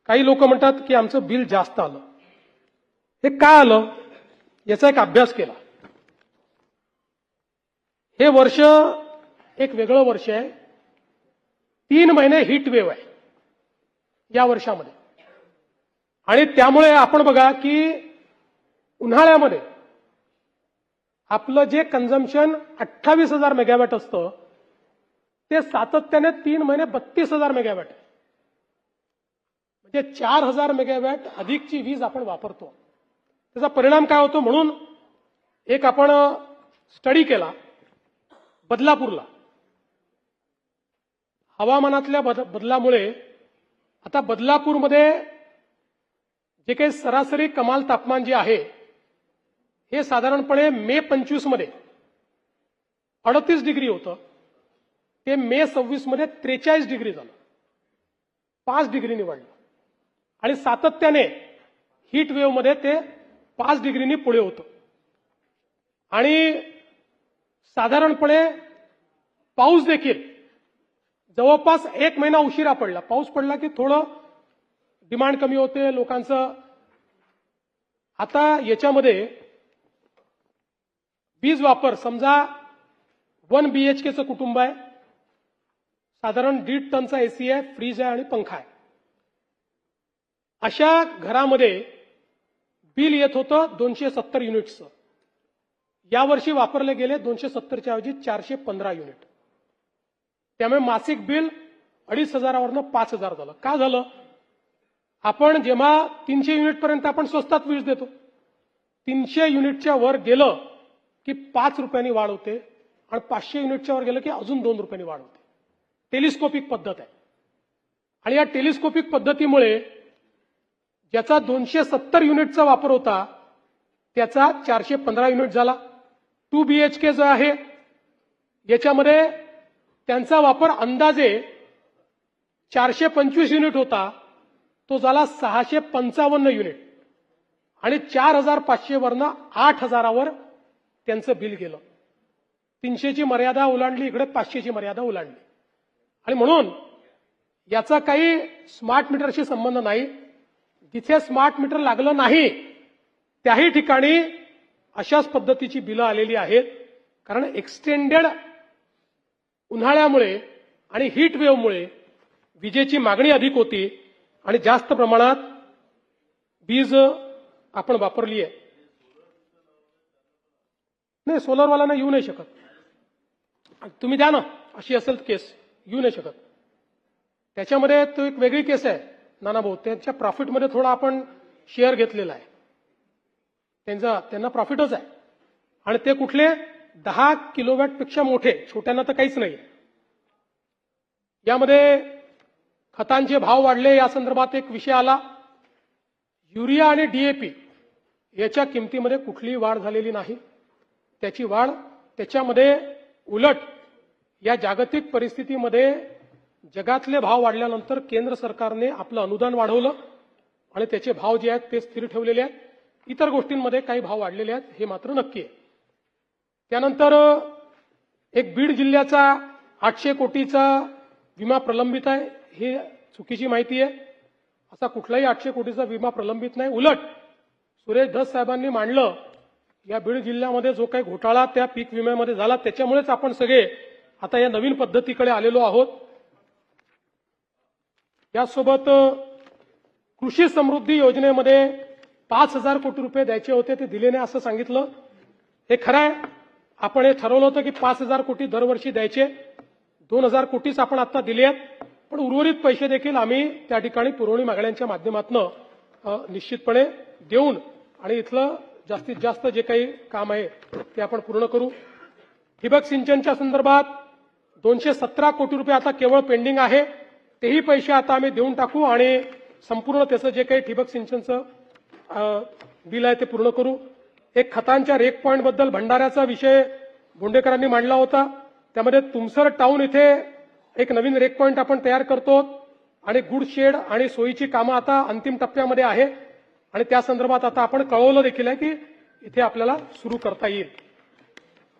काही लोक म्हणतात की आमचं बिल जास्त आलं. हे काय आलं याचा एक अभ्यास केला. हे वर्ष एक वेगळं वर्ष आहे. 3 महिने हीट वेव्ह आहे या वर्षामध्ये आणि त्यामुळे आपण बघा की उन्हाळ्यामध्ये आपलं जे कन्झम्पशन 28,000 मेगावॅट असतं ते सातत्याने 3 महिने 32,000 मेगावॅट आहे. म्हणजे 4,000 मेगावॅट अधिकची वीज आपण वापरतो. त्याचा परिणाम काय होतो म्हणून एक आपण स्टडी केला बदलापूरला. हवामानातल्या बदलामुळे आता बदलापूरमध्ये जे काही सरासरी कमाल तापमान जे आहे हे साधारणपणे मे 25 मध्ये 38 डिग्री होतं, ते मे 26 मध्ये 43 डिग्री झालं, 5 डिग्रीनी वाढलं. आणि सातत्याने हीट वेव्ह मध्ये ते 5 डिग्रीनी पुढे होतं. आणि साधारणपणे पाऊस देखील जवळपास 1 महिना उशिरा पडला. पाऊस पडला की थोडं डिमांड कमी होते लोकांचं. आता याच्यामध्ये वीज वापर समजा 1 BHKचं कुटुंब आहे, साधारण 1.5 टनचा एसी आहे, फ्रीज आहे आणि पंखा आहे. अशा घरामध्ये बिल येत होतं 270 युनिट्सचं. यावर्षी वापरले गेले 270च्या ऐवजी 415 युनिट. त्यामुळे मासिक बिल 2,500वरनं 5,000 झालं. का झालं? आपण जेव्हा 300 युनिट पर्यंत आपण स्वस्तात वीज देतो, 300 युनिटच्या वर गेलं की 5 रुपयांनी वाढ होते आणि 500 युनिटच्या वर गेलं की अजून 2 रुपयांनी वाढ होते. टेलिस्कोपिक पद्धत आहे. आणि या टेलिस्कोपिक पद्धतीमुळे ज्याचा 270 युनिटचा वापर होता त्याचा 415 युनिट झाला. 2 BHK जो आहे याच्यामध्ये त्यांचा वापर अंदाजे 425 युनिट होता, तो झाला 655 युनिट. आणि 4,500 वरनं 8,000वर त्यांचं बिल गेलं. 300ची मर्यादा ओलांडली, इकडे 500ची मर्यादा ओलांडली. आणि म्हणून याचा काही स्मार्ट मीटरशी संबंध नाही. जिथे स्मार्ट मीटर लागलं नाही त्याही ठिकाणी अशाच पद्धतीची बिलं आलेली आहेत. कारण एक्सटेंडेड उन्हाळ्यामुळे आणि हीट वेव्हमुळे विजेची मागणी अधिक होती आणि जास्त प्रमाणात वीज आपण वापरली आहे. नाही, सोलरवाल्यांना येऊ नाही शकत. तुम्ही द्या ना, अशी असेल केस येऊ नाही शकत. त्याच्यामध्ये तो एक वेगळी केस आहे नाना भाऊ, त्यांच्या प्रॉफिटमध्ये थोडा आपण शेअर घेतलेला आहे. त्यांना प्रॉफिटच आहे. आणि ते कुठले 10 किलोवॅटपेक्षा मोठे, छोट्यांना तर काहीच नाही. यामध्ये खतांचे भाव वाढले, या संदर्भात एक विषय आला. युरिया आणि डीएपी याच्या किमतीमध्ये कुठलीही वाढ झालेली नाही. त्याची वाढ त्याच्यामध्ये उलट या जागतिक परिस्थितीमध्ये जगातले भाव वाढल्यानंतर केंद्र सरकारने आपलं अनुदान वाढवलं आणि त्याचे भाव जे आहेत ते स्थिर ठेवलेले आहेत. इतर गोष्टींमध्ये काही भाव वाढलेले आहेत, हे मात्र नक्की आहे. त्यानंतर एक बीड जिल्ह्याचा 800 कोटीचा विमा प्रलंबित आहे, ही चुकीची माहिती आहे. असा कुठलाही 800 कोटीचा विमा प्रलंबित नाही. उलट सुरेश धस साहेबांनी मांडलं, या बीड जिल्ह्यामध्ये जो काही घोटाळा त्या पीक विम्यामध्ये झाला त्याच्यामुळेच आपण सगळे आता या नवीन पद्धतीकडे आलेलो आहोत. यासोबत कृषी समृद्धी योजनेमध्ये 5,000 कोटी रुपये द्यायचे होते, ते दिले नाही असं सांगितलं. हे खरं आहे, आपण हे ठरवलं होतं की 5,000 कोटी दरवर्षी द्यायचे. 2,000 कोटीच आपण आता दिले आहेत, पण उर्वरित पैसे देखील आम्ही त्या ठिकाणी पुरवणी मागण्यांच्या माध्यमातून निश्चितपणे देऊन आणि इथलं जास्तीत जास्त जे काही काम आहे ते आपण पूर्ण करू. ठिबक सिंचनच्या संदर्भात 217 कोटी रुपये आता केवळ पेंडिंग आहे, तेही पैसे आता आम्ही देऊन टाकू आणि संपूर्ण त्याचं जे काही ठिबक सिंचनचं बिल आहे ते पूर्ण करू. एक खतांच्या रेक पॉईंट बद्दल भंडाऱ्याचा विषय बोंडेकरांनी मांडला होता. त्यामध्ये तुमसर टाउन इथे एक नवीन रेक पॉईंट आपण तयार करतो आणि गुड शेड आणि सोयीची कामं आता अंतिम टप्प्यामध्ये आहे आणि त्या संदर्भात आता आपण कळवलं देखील आहे की इथे आपल्याला सुरू करता येईल.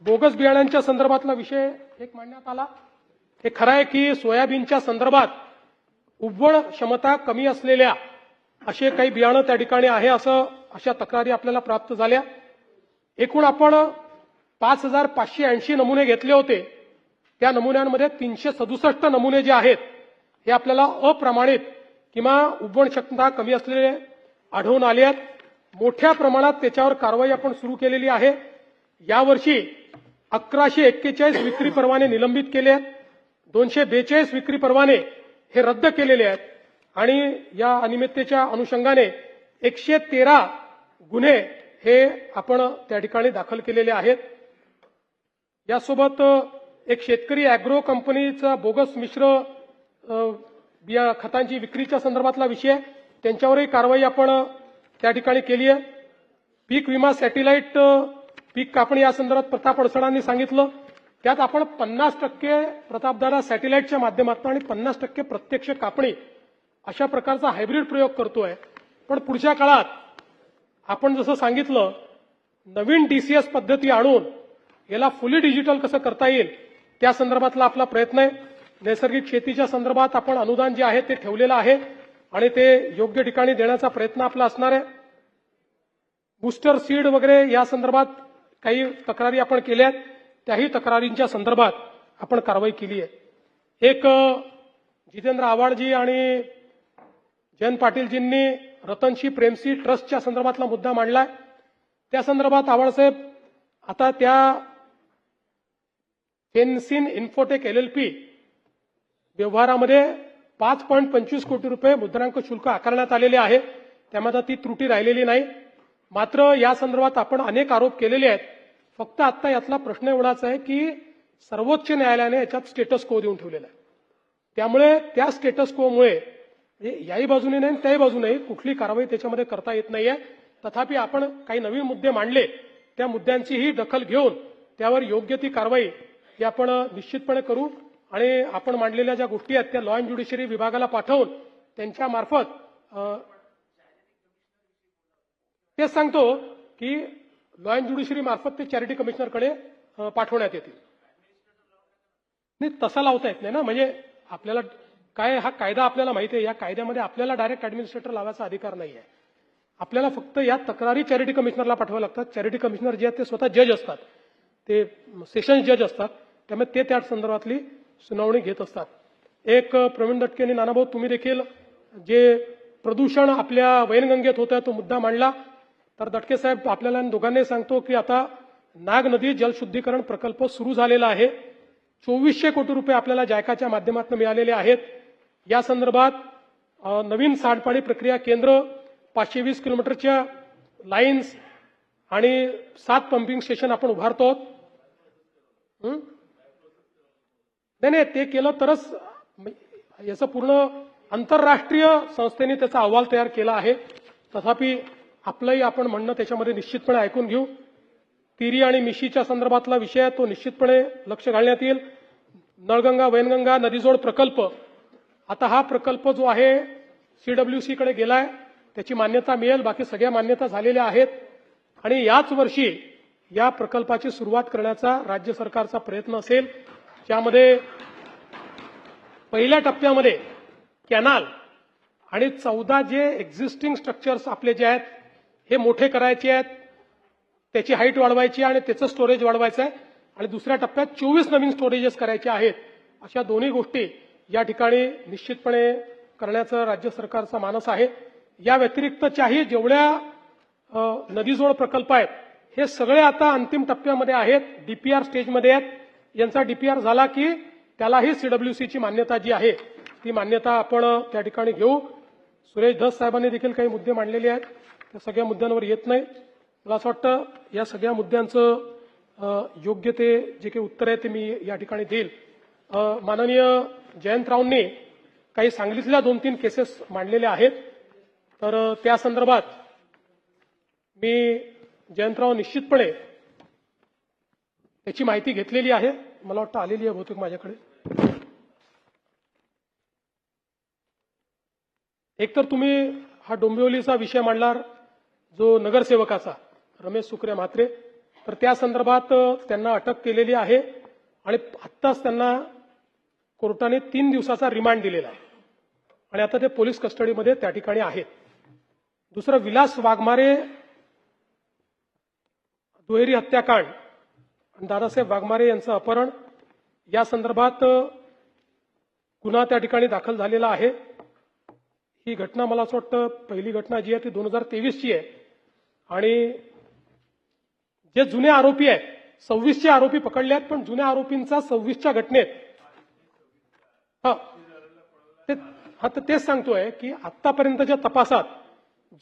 बोगस बियाण्यांच्या संदर्भातला विषय एक मांडण्यात आला. हे खरं आहे की सोयाबीनच्या संदर्भात उगवण क्षमता कमी असलेल्या असे काही बियाणं त्या ठिकाणी आहे, अशा तक्रारी आपल्याला प्राप्त झाल्या. एकूण आपण 5,580 नमुने घेतले होते. त्या नमुन्यांमध्ये 367 नमुने जे आहेत हे आपल्याला अप्रमाणित किंवा उगवण क्षमता कमी असलेले आढळून आले आहेत. मोठ्या प्रमाणात त्याच्यावर कारवाई आपण सुरू केलेली आहे. यावर्षी 1141 विक्री परवाने निलंबित केले आहेत. 242 विक्री परवाने हे रद्द केलेले आहेत आणि या अनियमिततेच्या अनुषंगाने 113 गुन्हे हे आपण त्या ठिकाणी दाखल केलेले आहेत. यासोबत एक शेतकरी अॅग्रो कंपनीचा बोगस मिश्र बिया खतांची विक्रीच्या संदर्भातला विषय, त्यांच्यावरही कारवाई आपण त्या ठिकाणी केली आहे. पीक विमा सॅटेलाइट पीक कापणी या संदर्भात प्रताप अडसडांनी सांगितलं. त्यात आपण 50% प्रतापदादा सॅटेलाइटच्या माध्यमातून आणि 50% प्रत्यक्ष कापणी अशा प्रकारचा हायब्रिड प्रयोग करतोय. पण पुढच्या काळात आपण जसं सांगितलं नवीन डीसीएस पद्धती आणून याला फुली डिजिटल कसं करता येईल त्या संदर्भातला आपला प्रयत्न आहे. नैसर्गिक शेतीच्या संदर्भात आपण अनुदान जे आहे ते ठेवलेलं आहे आणि ते योग्य ठिकाणी देण्याचा प्रयत्न आपला असणार आहे. बूस्टर सीड वगैरे या संदर्भात काही तक्रारी आपण केल्या आहेत, त्याही तक्रारींच्या संदर्भात आपण कारवाई केली आहे. एक जितेंद्र आव्हाडजी आणि जयंत पाटीलजींनी रतनशी प्रेमसी ट्रस्टच्या संदर्भातला मुद्दा मांडलाय. त्या संदर्भात आव्हाडसाहेब आता त्या फेन्सिन इन्फोटेक LLP व्यवहारामध्ये 5.25 कोटी रुपये मुद्रांक शुल्क आकारण्यात आलेले आहे. त्यामध्ये ती त्रुटी राहिलेली नाही. मात्र या संदर्भात आपण अनेक आरोप केलेले आहेत. फक्त आता यातला प्रश्न एवढाच आहे की सर्वोच्च न्यायालयाने याच्यात स्टेटस को देऊन ठेवलेला आहे. त्यामुळे त्या स्टेटस कोमुळे याही बाजूने नाही त्याही बाजूने कुठली कारवाई त्याच्यामध्ये करता येत नाहीये. तथापि आपण काही नवीन मुद्दे मांडले, त्या मुद्द्यांचीही दखल घेऊन त्यावर योग्य ती कारवाई ही आपण निश्चितपणे करू आणि आपण मांडलेल्या ज्या गोष्टी आहेत त्या लॉ अँड ज्युडिशरी विभागाला पाठवून त्यांच्या मार्फत तेच सांगतो की लॉ अँड ज्युडिशरी मार्फत ते चॅरिटी कमिशनरकडे पाठवण्यात येतील. नाही तसा लावता येत नाही ना, म्हणजे आपल्याला काय हा कायदा आपल्याला माहिती आहे, या कायद्यामध्ये आपल्याला डायरेक्ट ऍडमिनिस्ट्रेटर लावायचा अधिकार नाही आहे. आपल्याला फक्त या तक्रारी चॅरिटी कमिशनरला पाठवाव्या लागतात. चॅरिटी कमिशनर जे आहेत ते स्वतः जज असतात, ते सेशन्स जज असतात, त्यामुळे ते त्या संदर्भातली सुनावणी घेत असतात. एक प्रवीण दटके आणि नानाभाऊ तुम्ही देखील जे प्रदूषण आपल्या वैनगंगेत होतं तो मुद्दा मांडला. तर दटके साहेब आपल्याला दोघांनी सांगतो की आता नाग नदी जलशुद्धीकरण प्रकल्प सुरू झालेला आहे. 2400 कोटी रुपये आपल्याला जायकाच्या माध्यमातून मिळालेले आहेत. या संदर्भात नवीन सांडपाणी प्रक्रिया केंद्र, 520 किलोमीटरच्या लाईन्स आणि 7 पंपिंग स्टेशन आपण उभारतो. नाही, ते केलं तरच याचं पूर्ण आंतरराष्ट्रीय संस्थेने त्याचा अहवाल तयार केला आहे. तथापि आपलंही आपण म्हणणं त्याच्यामध्ये निश्चितपणे ऐकून घेऊ. तिरी आणि मिशीच्या संदर्भातला विषय आहे, तो निश्चितपणे लक्ष घालण्यात येईल. नळगंगा वैनगंगा नदीजोड प्रकल्प, आता हा प्रकल्प जो आहे CWC कडे गेलाय, त्याची मान्यता मिळेल. बाकी सगळ्या मान्यता झालेल्या आहेत आणि याच वर्षी या प्रकल्पाची सुरुवात करण्याचा राज्य सरकारचा प्रयत्न असेल, ज्यामध्ये पहिल्या टप्प्यामध्ये कॅनाल आणि 14 जे एक्झिस्टिंग स्ट्रक्चर्स आपले जे आहेत हे मोठे करायचे आहेत, त्याची हाईट वाढवायची आणि त्याचं स्टोरेज वाढवायचं आहे आणि दुसऱ्या टप्प्यात 24 नवीन स्टोरेजेस करायचे आहेत. अशा दोन्ही गोष्टी या ठिकाणी निश्चितपणे करण्याचं राज्य सरकारचा मानस आहे. या व्यतिरिक्तच्याही जेवढ्या नदीजोड प्रकल्प आहेत हे सगळे आता अंतिम टप्प्यामध्ये आहेत, DPR स्टेजमध्ये आहेत. यांचा DPR झाला की त्यालाही CWCची मान्यता जी आहे ती मान्यता आपण त्या ठिकाणी घेऊ. सुरेश धस साहेबांनी देखील काही मुद्दे मांडलेले आहेत, त्या सगळ्या मुद्द्यांवर येत नाही. मला असं वाटतं या सगळ्या मुद्द्यांचं योग्य ते जे काही उत्तर आहे ते मी या ठिकाणी देईल. माननीय जयंतरावांनी काही सांगलीतल्या 2-3 केसेस मांडलेल्या आहेत, तर त्या संदर्भात मी जयंतराव निश्चितपणे त्याची माहिती घेतलेली आहे. मला वाटतं आलेली आहे बहुतेक माझ्याकडे. एकतर तुम्ही हा डोंबिवलीचा विषय मांडला जो नगरसेवकाचा रमेश सुकरे म्हात्रे, तर त्या संदर्भात त्यांना अटक केलेली आहे आणि आत्ताच त्यांना कोर्टाने 3 दिवसाचा रिमांड दिलेला आहे आणि आता ते पोलीस कस्टडीमध्ये त्या ठिकाणी आहेत. दुसरं विलास वाघमारे दुहेरी हत्याकांड आणि दादासाहेब वाघमारे यांचं अपहरण, या संदर्भात गुन्हा त्या ठिकाणी दाखल झालेला आहे. ही घटना मला असं वाटतं पहिली घटना जी आहे ती 2023ची आहे आणि जे जुने आरोपी आहेत 26चे आरोपी पकडले आहेत, पण जुन्या आरोपींचा 26च्या घटनेत तर तेच सांगतोय की आतापर्यंतच्या तपासात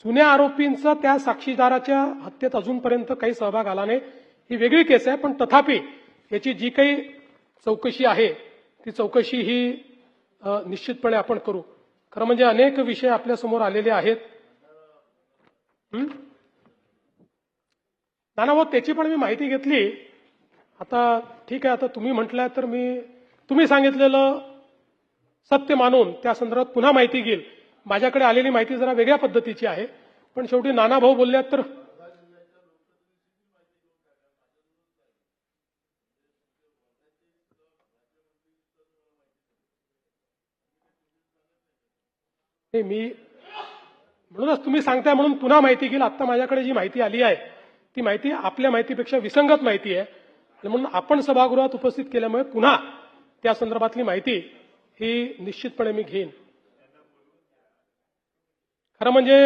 जुन्या आरोपींचा त्या साक्षीदाराच्या हत्येत अजूनपर्यंत काही सहभाग आला नाही. ही वेगळी केस आहे, पण तथापि याची जी काही चौकशी आहे ती चौकशी ही निश्चितपणे आपण करू. खरं म्हणजे अनेक विषय आपल्या समोर आलेले आहेत. नाना त्याची पण मी माहिती घेतली. आता ठीक आहे, आता तुम्ही म्हटलंय तर मी तुम्ही सांगितलेलं सत्य मानून त्या संदर्भात पुन्हा माहिती घेईल. माझ्याकडे आलेली माहिती जरा वेगळ्या पद्धतीची आहे, पण शेवटी नाना भाऊ बोलल्यात तर मी म्हणूनच तुम्ही सांगताय म्हणून पुन्हा माहिती घेईल. आता माझ्याकडे जी माहिती आली आहे ती माहिती आपल्या माहितीपेक्षा विसंगत माहिती आहे, म्हणून आपण सभागृहात उपस्थित केल्यामुळे पुन्हा त्या संदर्भातली माहिती ही निश्चितपणे मी घेईन. खरं म्हणजे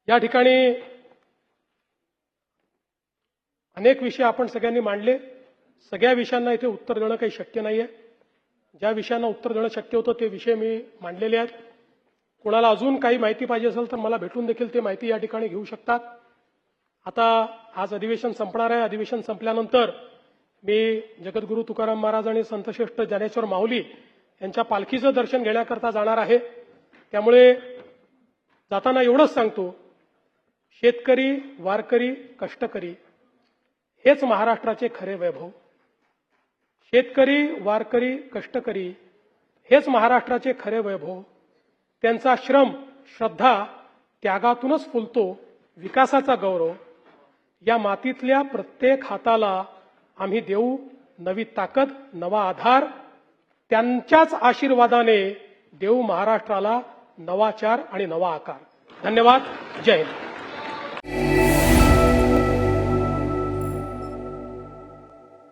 या ठिकाणी अनेक विषय आपण सगळ्यांनी मांडले. सगळ्या विषयांना इथे उत्तर देणं काही शक्य नाहीये. ज्या विषयांना उत्तर देणं शक्य होतं ते विषय मी मांडलेले आहेत. कोणाला अजून काही माहिती पाहिजे असेल तर मला भेटून देखील ते माहिती या ठिकाणी घेऊ शकतात. आता आज अधिवेशन संपणार आहे. अधिवेशन संपल्यानंतर मी जगद्गुरू तुकाराम महाराज आणि संतश्रेष्ठ ज्ञानेश्वर माऊली यांच्या पालखीचं दर्शन घेण्याकरता जाणार आहे. त्यामुळे जाताना एवढंच सांगतो, शेतकरी, वारकरी, कष्टकरी हेच महाराष्ट्राचे खरे वैभव. शेतकरी, वारकरी, कष्टकरी हेच महाराष्ट्राचे खरे वैभव. त्यांचा श्रम, श्रद्धा, त्यागातूनच फुलतो विकासाचा गौरव. या मातीतल्या प्रत्येक हाताला आम्ही देऊ नवी ताकद, नवा आधार. त्यांच्याच आशीर्वादाने देऊ महाराष्ट्राला नवाचार आणि नवा आकार. धन्यवाद. जय हिंद.